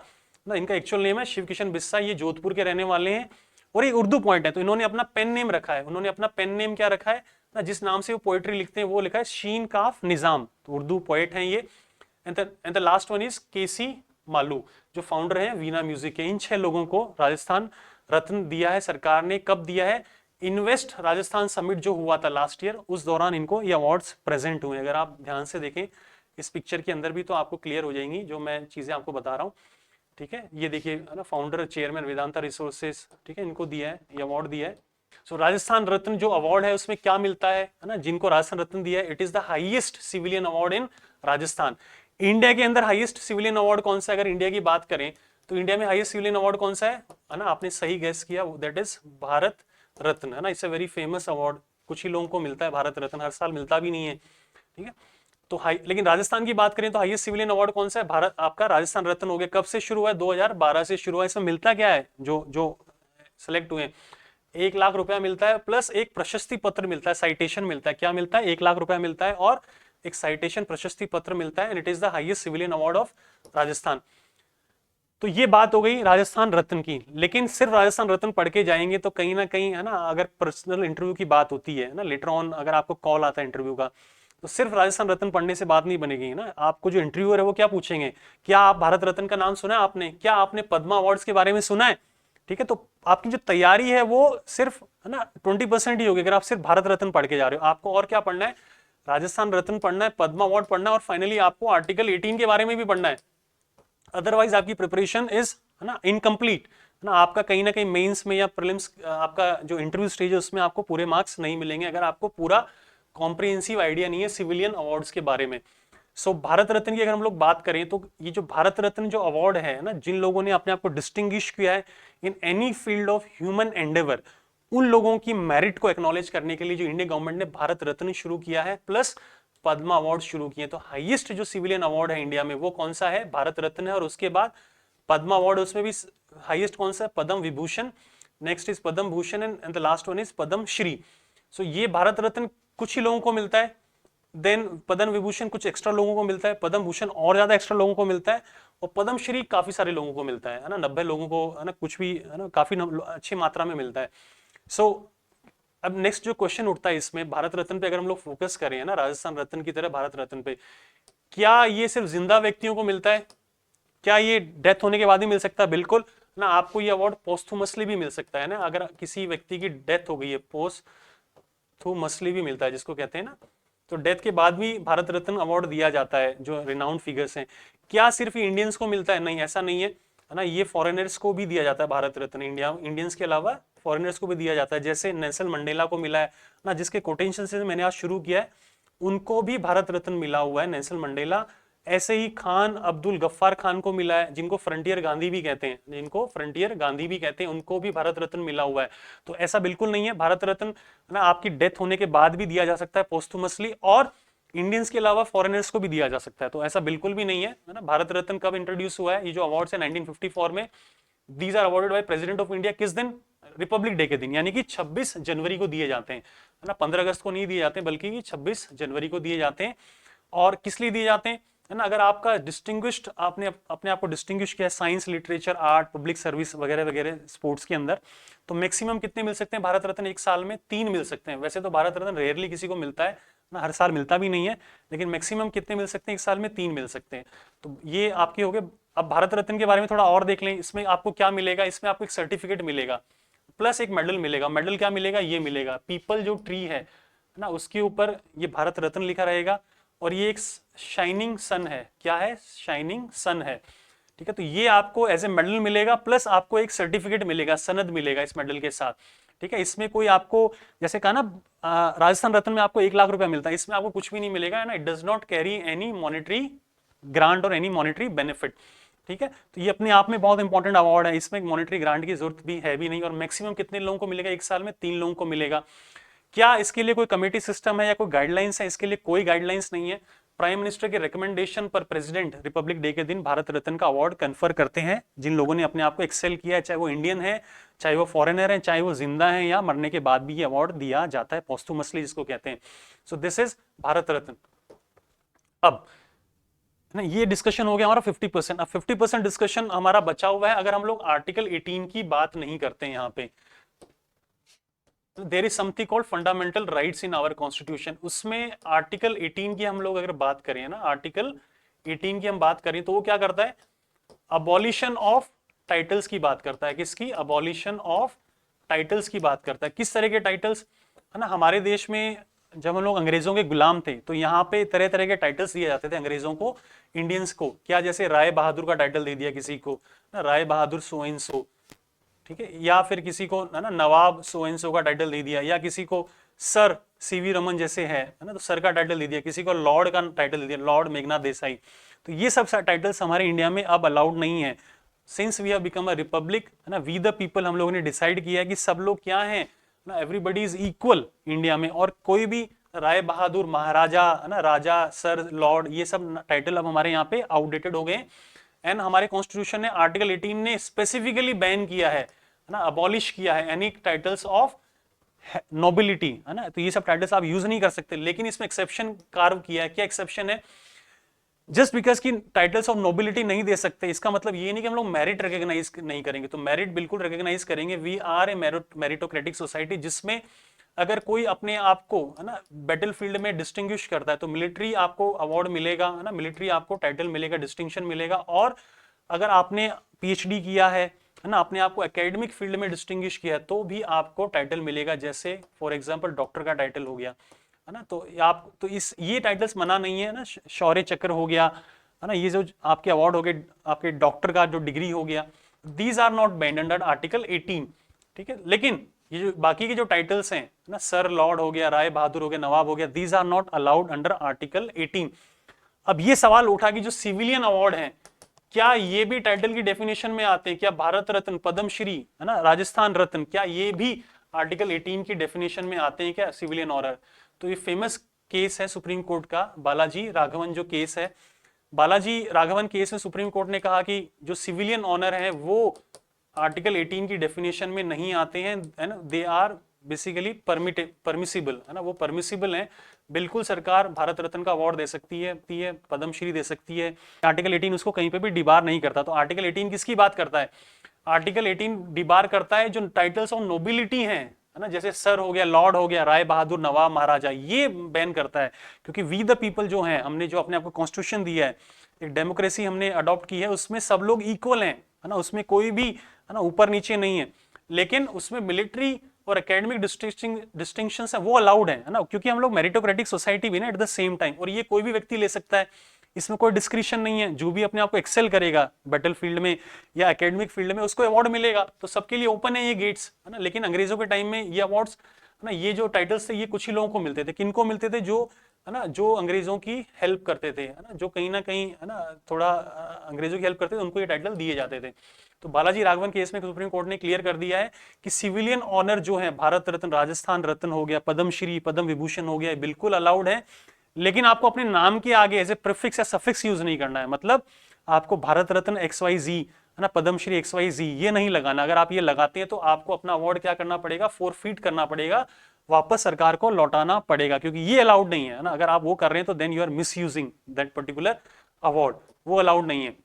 ना, इनका एक्चुअल नेम है शिव किशन बिस्सा। ये जोधपुर के रहने वाले हैं और ये उर्दू पॉइंट है, तो इन्होंने अपना पेन नेम रखा है। उन्होंने अपना पेन नेम क्या रखा है ना, जिस नाम से वो पोएट्री लिखते हैं वो लिखा है शीन काफ निजाम, तो उर्दू पोएट हैं ये। And the last one is KC Malu, जो फाउंडर हैं वीणा म्यूजिक के। इन 6 लोगों को राजस्थान रत्न दिया है सरकार ने। कब दिया है, इन्वेस्ट राजस्थान समिट जो हुआ था लास्ट ईयर, उस दौरान इनको ये अवार्ड्स प्रेजेंट हुए। अगर आप ध्यान से देखें इस पिक्चर के अंदर भी तो आपको क्लियर हो जाएंगी जो मैं चीजें आपको बता रहा हूँ। ठीक है, ये देखिए, है ना, फाउंडर चेयरमैन वेदांता रिसोर्सेज, ठीक है, इनको दिया है, ये अवार्ड दिया है। सो राजस्थान रत्न जो अवार्ड है उसमें क्या मिलता है ना, जिनको राजस्थान रत्न दिया है, it is the highest civilian award in Rajasthan. India के अंदर हाईएस्ट सिविलियन अवार्ड कौन सा है, अगर इंडिया की बात करें तो इंडिया में हाईएस्ट सिविलियन अवार्ड कौन सा है ना, आपने सही गेस किया, दैट इज भारत रत्न, है ना। It's a very famous award, कुछ ही लोगों को मिलता है भारत रत्न, हर साल मिलता भी नहीं है। ठीक है, तो लेकिन राजस्थान की बात करें तो हाईएस्ट सिविलियन अवार्ड कौन सा है, भारत, आपका राजस्थान रत्न हो गया। कब से शुरू हुआ है, 2012 से शुरू हुआ है। इसमें मिलता क्या है, जो जो सेलेक्ट हुए, 1 लाख रुपया मिलता है, प्लस एक प्रशस्ति पत्र मिलता है, साइटेशन मिलता है। क्या मिलता है, 1 लाख रुपया मिलता है और एक साइटेशन प्रशस्ति पत्र मिलता है। And it is the highest civilian award of Rajasthan. तो ये बात हो गई राजस्थान रत्न की। लेकिन सिर्फ राजस्थान रत्न पढ़ के जाएंगे तो कहीं ना कहीं, है ना, अगर पर्सनल इंटरव्यू की बात होती है ना, लेटर ऑन अगर आपको कॉल आता है इंटरव्यू का, तो सिर्फ राजस्थान रत्न पढ़ने से बात नहीं बनेगी ना। आपको जो इंटरव्यूअर है वो क्या पूछेंगे, क्या आप भारत रत्न का नाम सुना है आपने, क्या आपने पद्मा अवार्ड्स के बारे में सुना है। ठीक है, तो आपकी जो तैयारी है वो सिर्फ, है ना, 20% ही होगी अगर आप सिर्फ भारत रत्न पढ़ के जा रहे हो। आपको और क्या पढ़ना है, राजस्थान रत्न पढ़ना है, पद्मा अवार्ड पढ़ना है, और फाइनली आपको आर्टिकल 18 के बारे में भी पढ़ना है। अदरवाइज आपकी प्रिपरेशन इज, है ना, इनकम्प्लीट, है ना। आपका कहीं ना कहीं मेंस में या प्रीलिम्स, आपका जो इंटरव्यू स्टेज है उसमें आपको पूरे मार्क्स नहीं मिलेंगे अगर आपको पूरा कॉम्प्रिहेंसिव आइडिया नहीं है सिविलियन अवार्ड्स के बारे में। सो भारत रत्न की अगर हम लोग बात करें तो ये जो भारत रत्न जो अवार्ड है ना, जिन लोगों ने अपने आप को डिस्टिंग्विश किया है in any field of human Endeavour, उन लोगों की मेरिट को एक्नॉलेज करने के लिए जो इंडियन गवर्नमेंट ने भारत रत्न शुरू किया है, प्लस पद्मा अवार्ड शुरू किए। तो हाईएस्ट जो सिविलियन अवार्ड है इंडिया में वो कौन सा है, भारत रत्न है। और उसके बाद पद्मा अवार्ड, उसमें भी हाईएस्ट कौन सा है, Padma Vibhushan, next is Padma Bhushan and the last one is Padma Shri. So ये भारत रत्न कुछ ही लोगों को मिलता है, देन पद्म विभूषण कुछ एक्स्ट्रा लोगों को मिलता है, पद्म भूषण और ज्यादा एक्स्ट्रा लोगों को मिलता है, और पद्म श्री काफी सारे लोगों को मिलता है ना, 90 लोगों को, है ना, कुछ भी, है ना, काफी अच्छी मात्रा में मिलता है। सो अब नेक्स्ट जो क्वेश्चन उठता है इसमें, भारत रत्न पे अगर हम लोग फोकस करें, है ना, राजस्थान रत्न की तरह भारत रत्न पे, क्या ये सिर्फ जिंदा व्यक्तियों को मिलता है, क्या ये डेथ होने के बाद ही मिल सकता है, बिल्कुल ना। आपको ये अवार्ड पोस्थुमसली भी मिल सकता है ना, अगर किसी व्यक्ति की डेथ हो गई है, पोस्थुमसली भी मिलता है जिसको कहते हैं ना, तो डेथ के बाद भी भारत रत्न अवार्ड दिया जाता है जो रिनाउंड फिगर्स हैं। क्या सिर्फ इंडियंस को मिलता है, नहीं, ऐसा नहीं है, है ना, ये फॉरेनर्स को भी दिया जाता है भारत रत्न। इंडियंस के अलावा फॉरेनर्स को भी दिया जाता है, जैसे नेल्सन मंडेला को मिला है ना, जिसके कोटेंशन से मैंने आज शुरू किया है, उनको भी भारत रत्न मिला हुआ है, नेल्सन मंडेला, ऐसे ही खान अब्दुल गफ्फार खान को मिला है, जिनको फ्रंटियर गांधी भी कहते हैं, जिनको फ्रंटियर गांधी भी कहते हैं, उनको भी भारत रत्न मिला हुआ है। तो ऐसा बिल्कुल नहीं है, भारत रत्न ना आपकी डेथ होने के बाद भी दिया जा सकता है पोस्टुमसली, और इंडियंस के अलावा फॉरेनर्स को भी दिया जा सकता है। तो ऐसा बिल्कुल भी नहीं है ना। भारत रत्न कब इंट्रोड्यूस हुआ है, ये जो अवार्ड्स है 1954 में, these are awarded by President of India. किस दिन? रिपब्लिक डे के दिन, यानी कि 26 जनवरी को दिए जाते हैं, है ना। 15 अगस्त को नहीं दिए जाते, बल्कि 26 जनवरी को दिए जाते हैं। और किस लिए दिए जाते हैं, है ना। अगर आपका डिस्टिंग्विश्ड, आपने अपने आप को डिस्टिंग्विश किया science, literature, art, public service वगैरह वगैरह, स्पोर्ट्स के अंदर, तो मैक्सिमम कितने मिल सकते हैं भारत रत्न एक साल में? 3 मिल सकते हैं। वैसे तो भारत रत्न रेयरली किसी को मिलता है ना, हर साल मिलता भी नहीं है, लेकिन मैक्सिमम कितने मिल सकते हैं एक साल में? 3 मिल सकते हैं। तो ये आपके हो गए। अब भारत रत्न के बारे में थोड़ा और देख लें, इसमें आपको क्या मिलेगा, इसमें आपको एक सर्टिफिकेट मिलेगा प्लस एक मेडल मिलेगा। मेडल क्या मिलेगा? ये मिलेगा, पीपल जो ट्री है ना, उसके ऊपर ये भारत रत्न लिखा रहेगा, और ये एक शाइनिंग सन है। क्या है? शाइनिंग सन है, ठीक है। तो ये आपको एज ए मेडल मिलेगा, प्लस आपको एक सर्टिफिकेट मिलेगा, सनद मिलेगा इस मेडल के साथ, ठीक है। इसमें कोई आपको, जैसे कहा ना राजस्थान रत्न में आपको 1 लाख रुपया मिलता है, इसमें आपको कुछ भी नहीं मिलेगा, है ना। It does not carry any monetary grant और एनी मॉनेटरी बेनिफिट, ठीक है। तो ये अपने आप में बहुत इंपॉर्टेंट अवार्ड है, इसमें मॉनेटरी ग्रांट की जरूरत भी है भी नहीं। और मैक्सिमम कितने लोगों को मिलेगा एक साल में? 3 लोगों को मिलेगा। क्या इसके लिए कोई कमेटी सिस्टम है या कोई गाइडलाइंस है? इसके लिए कोई गाइडलाइंस नहीं है। प्राइम मिनिस्टर के रिकमेंडेशन पर प्रेसिडेंट रिपब्लिक डे के दिन भारत रत्न का अवार्ड कन्फर करते हैं जिन लोगों ने अपने आप को एक्सेल किया है, चाहे वो इंडियन है, चाहे वो फॉरेनर है, चाहे वो जिंदा है, या मरने के बाद भी ये अवार्ड दिया जाता है, पोस्टुमसली जिसको कहते हैं। सो दिस इज भारत रत्न। अब ना ये डिस्कशन हो गया हमारा 50%। अब 50% डिस्कशन हमारा बचा हुआ है अगर हम लोग आर्टिकल 18 की बात नहीं करते हैं यहाँ पे। There is something called fundamental rights in our constitution. उसमें आर्टिकल 18 की हम लोग अगर बात करें ना, आर्टिकल 18 की हम बात करें तो वो क्या करता है? अबॉलिशन ऑफ टाइटल्स की बात करता है। किसकी? अबॉलिशन ऑफ टाइटल्स की बात करता है। किस तरह के टाइटल्स, है ना। हमारे देश में जब हम लोग अंग्रेजों के गुलाम थे तो यहाँ पे तरह तरह के टाइटल्स दिए जाते थे अंग्रेजों को, इंडियंस को। क्या? जैसे राय बहादुर का टाइटल दे दिया किसी को, ना, Rai Bahadur so and so, ठीक है। या फिर किसी को, है ना, नवाब सो एंड सो का टाइटल दे दिया, या किसी को सर सीवी रमन जैसे है ना, तो सर का टाइटल दे दिया। किसी को लॉर्ड का टाइटल दे दिया, लॉर्ड मेघनाथ देसाई। तो ये सब टाइटल्स हमारे इंडिया में अब अलाउड नहीं है। Since we have become a republic, है ना, वी द पीपल, हम लोगों ने डिसाइड किया है कि सब लोग क्या हैं ना, एवरीबडी इज इक्वल इंडिया में। और कोई भी राय बहादुर, महाराजा, है ना, राजा, सर, लॉर्ड, ये सब टाइटल अब हमारे यहाँ पे आउटडेटेड हो गए। एंड हमारे कॉन्स्टिट्यूशन ने आर्टिकल 18 ने स्पेसिफिकली बैन किया है ना, अबॉलिश किया है एनी टाइटल्स ऑफ नोबिलिटी, है ना। तो ये सब टाइटल्स आप यूज नहीं कर सकते, लेकिन इसमें एक्सेप्शन कार्व किया है। क्या एक्सेप्शन है? जस्ट बिकॉज की टाइटल्स ऑफ नोबिलिटी नहीं दे सकते, इसका मतलब ये नहीं कि हम लोग मेरिट रिकॉग्नाइज नहीं करेंगे। तो मेरिट बिल्कुल रिकॉग्नाइज करेंगे। We are a meritocratic society, जिसमें अगर कोई अपने आप को, है ना, बैटलफील्ड में डिस्टिंग्विश करता है तो मिलिट्री आपको अवार्ड मिलेगा, है ना, मिलिट्री आपको टाइटल मिलेगा, डिस्टिंक्शन मिलेगा। और अगर आपने पीएचडी किया है ना, अपने आप को एकेडमिक फील्ड में डिस्टिंग्विश किया है, तो भी आपको टाइटल मिलेगा। जैसे फॉर एग्जांपल डॉक्टर का टाइटल हो गया, है ना। तो आप तो इस ये टाइटल्स मना नहीं है ना, शौर्य चक्र हो गया, है ना, ये जो आपके अवार्ड हो गए, आपके डॉक्टर का जो डिग्री हो गया, these are not banned under article 18, ठीक है। लेकिन ये जो बाकी के जो टाइटल्स हैं ना, सर, लॉर्ड हो गया, राय बहादुर हो गया, नवाब हो गया, these are not allowed under article 18। अब ये सवाल उठा कि जो सिविलियन अवार्ड हैं, क्या ये भी टाइटल की डेफिनेशन में आते हैं? क्या भारत रत्न, पद्मश्री, है ना, राजस्थान रत्न, क्या ये भी आर्टिकल 18 की डेफिनेशन में आते हैं क्या, सिविलियन ऑनर? तो ये फेमस केस है सुप्रीम कोर्ट का, बालाजी राघवन जो केस है। बालाजी राघवन केस में सुप्रीम कोर्ट ने कहा कि जो सिविलियन ऑनर है वो आर्टिकल 18 की डेफिनेशन में नहीं आते हैं, है ना। दे आर बेसिकली परमिसिबल, है ना, वो परमिसिबल हैं। बिल्कुल सरकार भारत रत्न का अवार्ड दे सकती है, पद्मश्री दे सकती है। आर्टिकल 18 उसको कहीं पे भी डिबार नहीं करता। तो आर्टिकल 18 किसकी बात करता है? आर्टिकल 18 डिबार करता है जो टाइटल्स ऑफ नोबिलिटी हैं, है ना, जैसे सर हो गया, लॉर्ड हो गया, राय बहादुर, नवाब, महाराजा, ये बैन करता है। क्योंकि वी द पीपल जो हैं, हमने जो अपने आपको कॉन्स्टिट्यूशन दिया है, एक डेमोक्रेसी हमने अडॉप्ट की है, उसमें सब लोग इक्वल हैं, है ना, उसमें कोई भी, है ना, ऊपर नीचे नहीं है। लेकिन उसमें मिलिट्री और एकेडमिक डिस्टिंक्शंस है वो अलाउड है ना, क्योंकि हम लोग मेरिटोक्रेटिक सोसाइटी भी ना एट द सेम टाइम। और ये कोई भी व्यक्ति ले सकता है, इसमें कोई डिस्क्रिप्शन नहीं है। जो भी अपने आप को एक्सेल करेगा बैटल फील्ड में या एकेडमिक फील्ड में, उसको अवार्ड मिलेगा। तो सबके लिए ओपन है ये गेट्स, है ना। लेकिन अंग्रेजों के टाइम में ये अवार्ड्स, है ना, ये जो टाइटल्स थे ये कुछ ही लोगों को मिलते थे। किनको मिलते थे? जो है ना, जो अंग्रेजों की हेल्प करते थे, है ना, जो कहीं ना कहीं है ना थोड़ा अंग्रेजों की हेल्प करते थे, उनको ये टाइटल दिए जाते थे। तो बालाजी राघवन केस में सुप्रीम कोर्ट ने क्लियर कर दिया है कि सिविलियन ऑनर जो है, भारत रत्न, राजस्थान रत्न हो गया, पद्मश्री, पद्म विभूषण हो गया, बिल्कुल अलाउड है, लेकिन आपको अपने नाम के आगे एज ए प्रीफिक्स या सफिक्स यूज नहीं करना है। मतलब आपको भारत रत्न XYZ, है ना, पद्मश्री XYZ ये नहीं लगाना। अगर आप ये लगाते हैं तो आपको अपना अवार्ड क्या करना पड़ेगा, फोरफीट करना पड़ेगा, वापस सरकार को लौटाना पड़ेगा, क्योंकि ये अलाउड नहीं है ना। अगर आप वो कर रहे हैं तो then you are misusing that particular award, वो अलाउड नहीं है।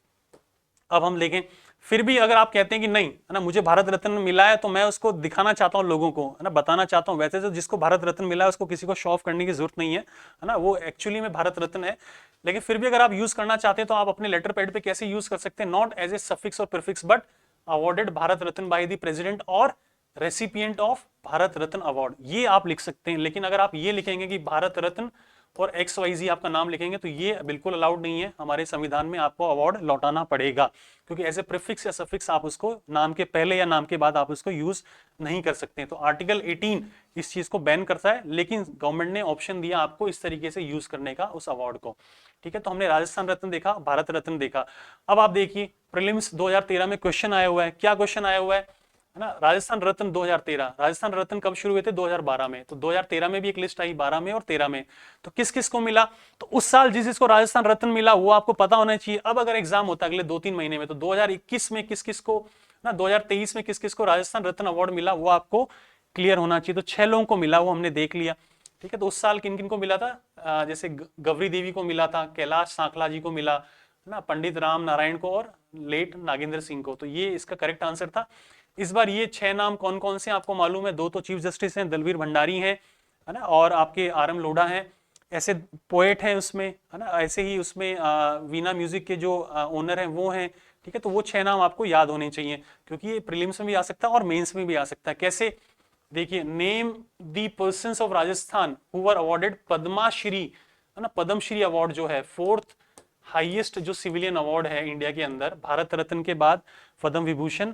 अब हम देखें, फिर भी अगर आप कहते हैं कि नहीं, है ना, मुझे भारत रत्न मिला है तो मैं उसको दिखाना चाहता हूं लोगों को, है ना, बताना चाहता हूं, वैसे तो जिसको भारत रत्न मिला है उसको किसी को शो ऑफ करने की जरूरत नहीं है ना, वो एक्चुअली में भारत रत्न है। लेकिन फिर भी अगर आप यूज करना चाहते हैं तो आप अपने लेटर पैड पे कैसे यूज कर सकते हैं, नॉट एज ए सफिक्स और prefix but awarded Bharat Ratna by the president और recipient of Bharat Ratna award, ये आप लिख सकते हैं। लेकिन अगर आप ये लिखेंगे कि भारत रत्न और XYZ आपका नाम लिखेंगे तो ये बिल्कुल अलाउड नहीं है। हमारे संविधान में आपको अवार्ड लौटाना पड़ेगा, क्योंकि एज ए प्रीफिक्स या सफिक्स आप उसको नाम के पहले या नाम के बाद आप उसको यूज नहीं कर सकते। तो आर्टिकल 18 इस चीज को बैन करता है, लेकिन गवर्नमेंट ने ऑप्शन दिया आपको इस तरीके से यूज करने का उस अवार्ड को। ठीक है, तो हमने राजस्थान रत्न देखा, भारत रत्न देखा। अब आप देखिए प्रीलिम्स 2013 में क्वेश्चन आया हुआ है। क्या क्वेश्चन आया हुआ है ना, राजस्थान रत्न 2013, राजस्थान रत्न कब शुरू हुए थे, 2012 में। तो 2013 में भी एक लिस्ट आई, 12 में और 13 में। तो किस किस को मिला, तो उस साल जिस जिसको राजस्थान रत्न मिला वो आपको पता होना चाहिए। अब अगर एग्जाम होता अगले 2-3 महीने में, तो 2021 में किस किस को ना, 2023 में किस किस को राजस्थान रत्न अवार्ड मिला वो आपको क्लियर होना चाहिए। तो 6 लोगों को मिला, वो हमने देख लिया। ठीक है, तो उस साल किन किन को मिला था, जैसे गौरी देवी को मिला था, कैलाश सांखला जी को मिला ना, पंडित राम नारायण को और लेट नागेंद्र सिंह को। तो ये इसका करेक्ट आंसर था। इस बार ये 6 नाम कौन कौन से आपको मालूम है, 2 तो चीफ जस्टिस हैं, दलवीर भंडारी हैं, है ना, और आपके RM लोढ़ा हैं, ऐसे पोएट हैं उसमें, है ना, ऐसे ही उसमें वीणा म्यूजिक के जो ओनर हैं वो हैं। ठीक है, तो वो 6 नाम आपको याद होने चाहिए, क्योंकि ये प्रीलिम्स में भी आ सकता है और मेंस में भी आ सकता है। कैसे, देखिए, name the persons of Rajasthan who were awarded Padma Shri, है ना, पद्मश्री अवार्ड जो है 4th हाईएस्ट जो सिविलियन अवार्ड है इंडिया के अंदर, भारत रत्न के बाद पद्म विभूषण,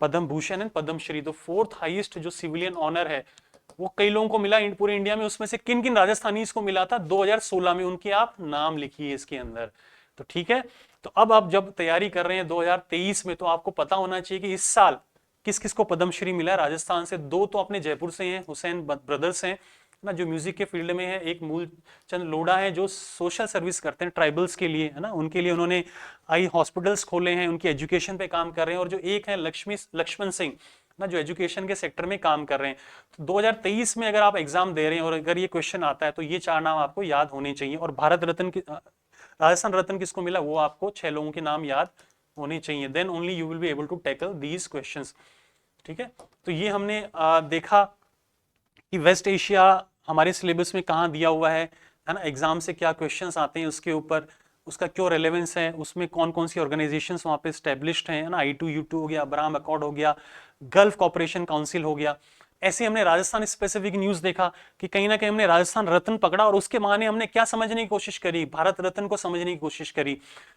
पद्म भूषण एंड पद्मश्री। तो 4th हाईएस्ट जो सिविलियन ऑनर है वो कई लोगों को मिला पूरे इंडिया में। उसमें से किन किन राजस्थानी को मिला था 2016 में, उनके आप नाम लिखिए इसके अंदर। तो ठीक है, तो अब आप जब तैयारी कर रहे हैं 2023 में, तो आपको पता होना चाहिए कि इस साल किस किस को पद्मश्री मिला है राजस्थान से। 2 तो अपने जयपुर से हैं, हुसैन ब्रदर्स हैं ना, जो म्यूजिक के फील्ड में है। एक मूलचंद लोढ़ा है जो सोशल सर्विस करते हैं ट्राइबल्स के लिए, है ना, उनके लिए उन्होंने आई हॉस्पिटल्स खोले हैं, उनकी एजुकेशन पे काम कर रहे हैं। और जो एक है लक्ष्मण सिंह ना, जो एजुकेशन के सेक्टर में काम कर रहे हैं। तो 2023 में अगर आप एग्जाम दे रहे हैं और अगर ये क्वेश्चन आता है तो ये 4 नाम आपको याद होने चाहिए। और भारत रत्न की, राजस्थान रत्न किसको मिला वो आपको 6 लोगों के नाम याद होने चाहिए, then only you will be able to tackle these questions. ठीक है, तो ये हमने देखा कि वेस्ट एशिया हमारे सिलेबस में कहाँ दिया हुआ है ना, एग्जाम से क्या क्वेश्चंस आते हैं उसके ऊपर, उसका क्यों रेलेवेंस है, उसमें कौन कौन सी ऑर्गेनाइजेशंस वहाँ पे स्टैब्लिश्ड हैं, ना, I2U2 हो गया, अब्राहम अकॉर्ड हो गया, गल्फ कॉपरेशन काउंसिल हो गया। ऐसे हमने राजस्थान स्पेसिफिक न्यूज देखा कि कहीं ना कहीं हमने राजस्थान रत्न पकड़ा और उसके बहाने हमने क्या समझने की कोशिश करी, भारत रत्न को समझने की कोशिश करी।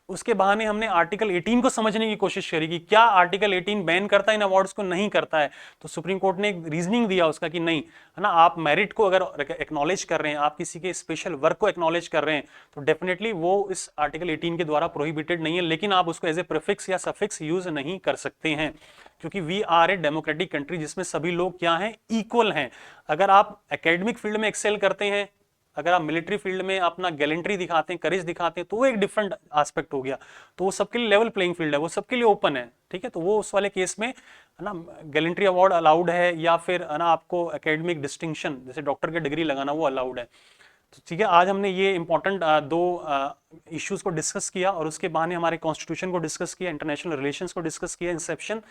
उसके बहाने हमने आर्टिकल 18 को समझने की कोशिश करी कि क्या आर्टिकल 18 बैन करता है इन अवार्ड्स को, नहीं करता है। तो सुप्रीम कोर्ट ने एक रीजनिंग दिया उसका कि नहीं, है ना, आप मेरिट को अगर एक्नॉलेज कर रहे हैं, आप किसी के स्पेशल वर्क को एक्नॉलेज कर रहे हैं, तो डेफिनेटली वो इस आर्टिकल 18 के द्वारा प्रोहिबिटेड नहीं है। लेकिन आप उसको एज ए प्रीफिक्स या सफिक्स यूज नहीं कर सकते हैं, क्योंकि we are a democratic country जिसमें सभी लोग क्या हैं, इक्वल हैं। अगर आप एकेडमिक फील्ड में एक्सेल करते हैं, अगर आप मिलिट्री फील्ड में अपना गैलेंट्री दिखाते हैं, करेज दिखाते हैं, तो वो एक डिफरेंट एस्पेक्ट हो गया। तो वो सबके लिए लेवल प्लेइंग फील्ड है, वो सबके लिए ओपन है। ठीक है, तो वो उस वाले केस में, है ना, गैलेंट्री अवार्ड अलाउड है, या फिर, है ना, आपको एकेडमिक डिस्टिंक्शन जैसे डॉक्टर की डिग्री लगाना वो अलाउड है। तो ठीक है, आज हमने ये इंपॉर्टेंट 2 इश्यूज को डिस्कस किया और उसके बहाने हमारे कॉन्स्टिट्यूशन को डिस्कस किया, इंटरनेशनल रिलेशंस को डिस्कस किया, इंसेप्शन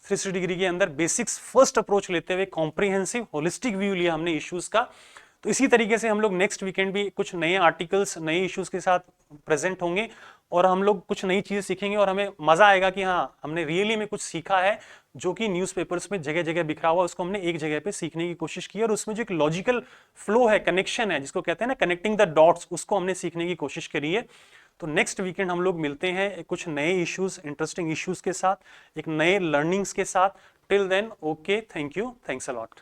360 डिग्री के अंदर बेसिक्स फर्स्ट अप्रोच लेते हुए कॉम्प्रिहेंसिव होलिस्टिक व्यू लिया हमने इश्यूज का। तो इसी तरीके से हम लोग नेक्स्ट वीकेंड भी कुछ नए आर्टिकल्स, नए इश्यूज के साथ प्रेजेंट होंगे और हम लोग कुछ नई चीजें सीखेंगे और हमें मजा आएगा कि हाँ, हमने रियली में कुछ सीखा है जो कि न्यूज़पेपर्स में जगह जगह बिखरा हुआ, उसको हमने एक जगह पे सीखने की कोशिश की और उसमें जो एक लॉजिकल फ्लो है, कनेक्शन है, जिसको कहते हैं ना कनेक्टिंग द डॉट्स, उसको हमने सीखने की कोशिश करी है। तो नेक्स्ट वीकेंड हम लोग मिलते हैं कुछ नए इश्यूज, इंटरेस्टिंग इश्यूज के साथ, एक नए लर्निंग्स के साथ। Till then, okay, thank you, thanks a lot.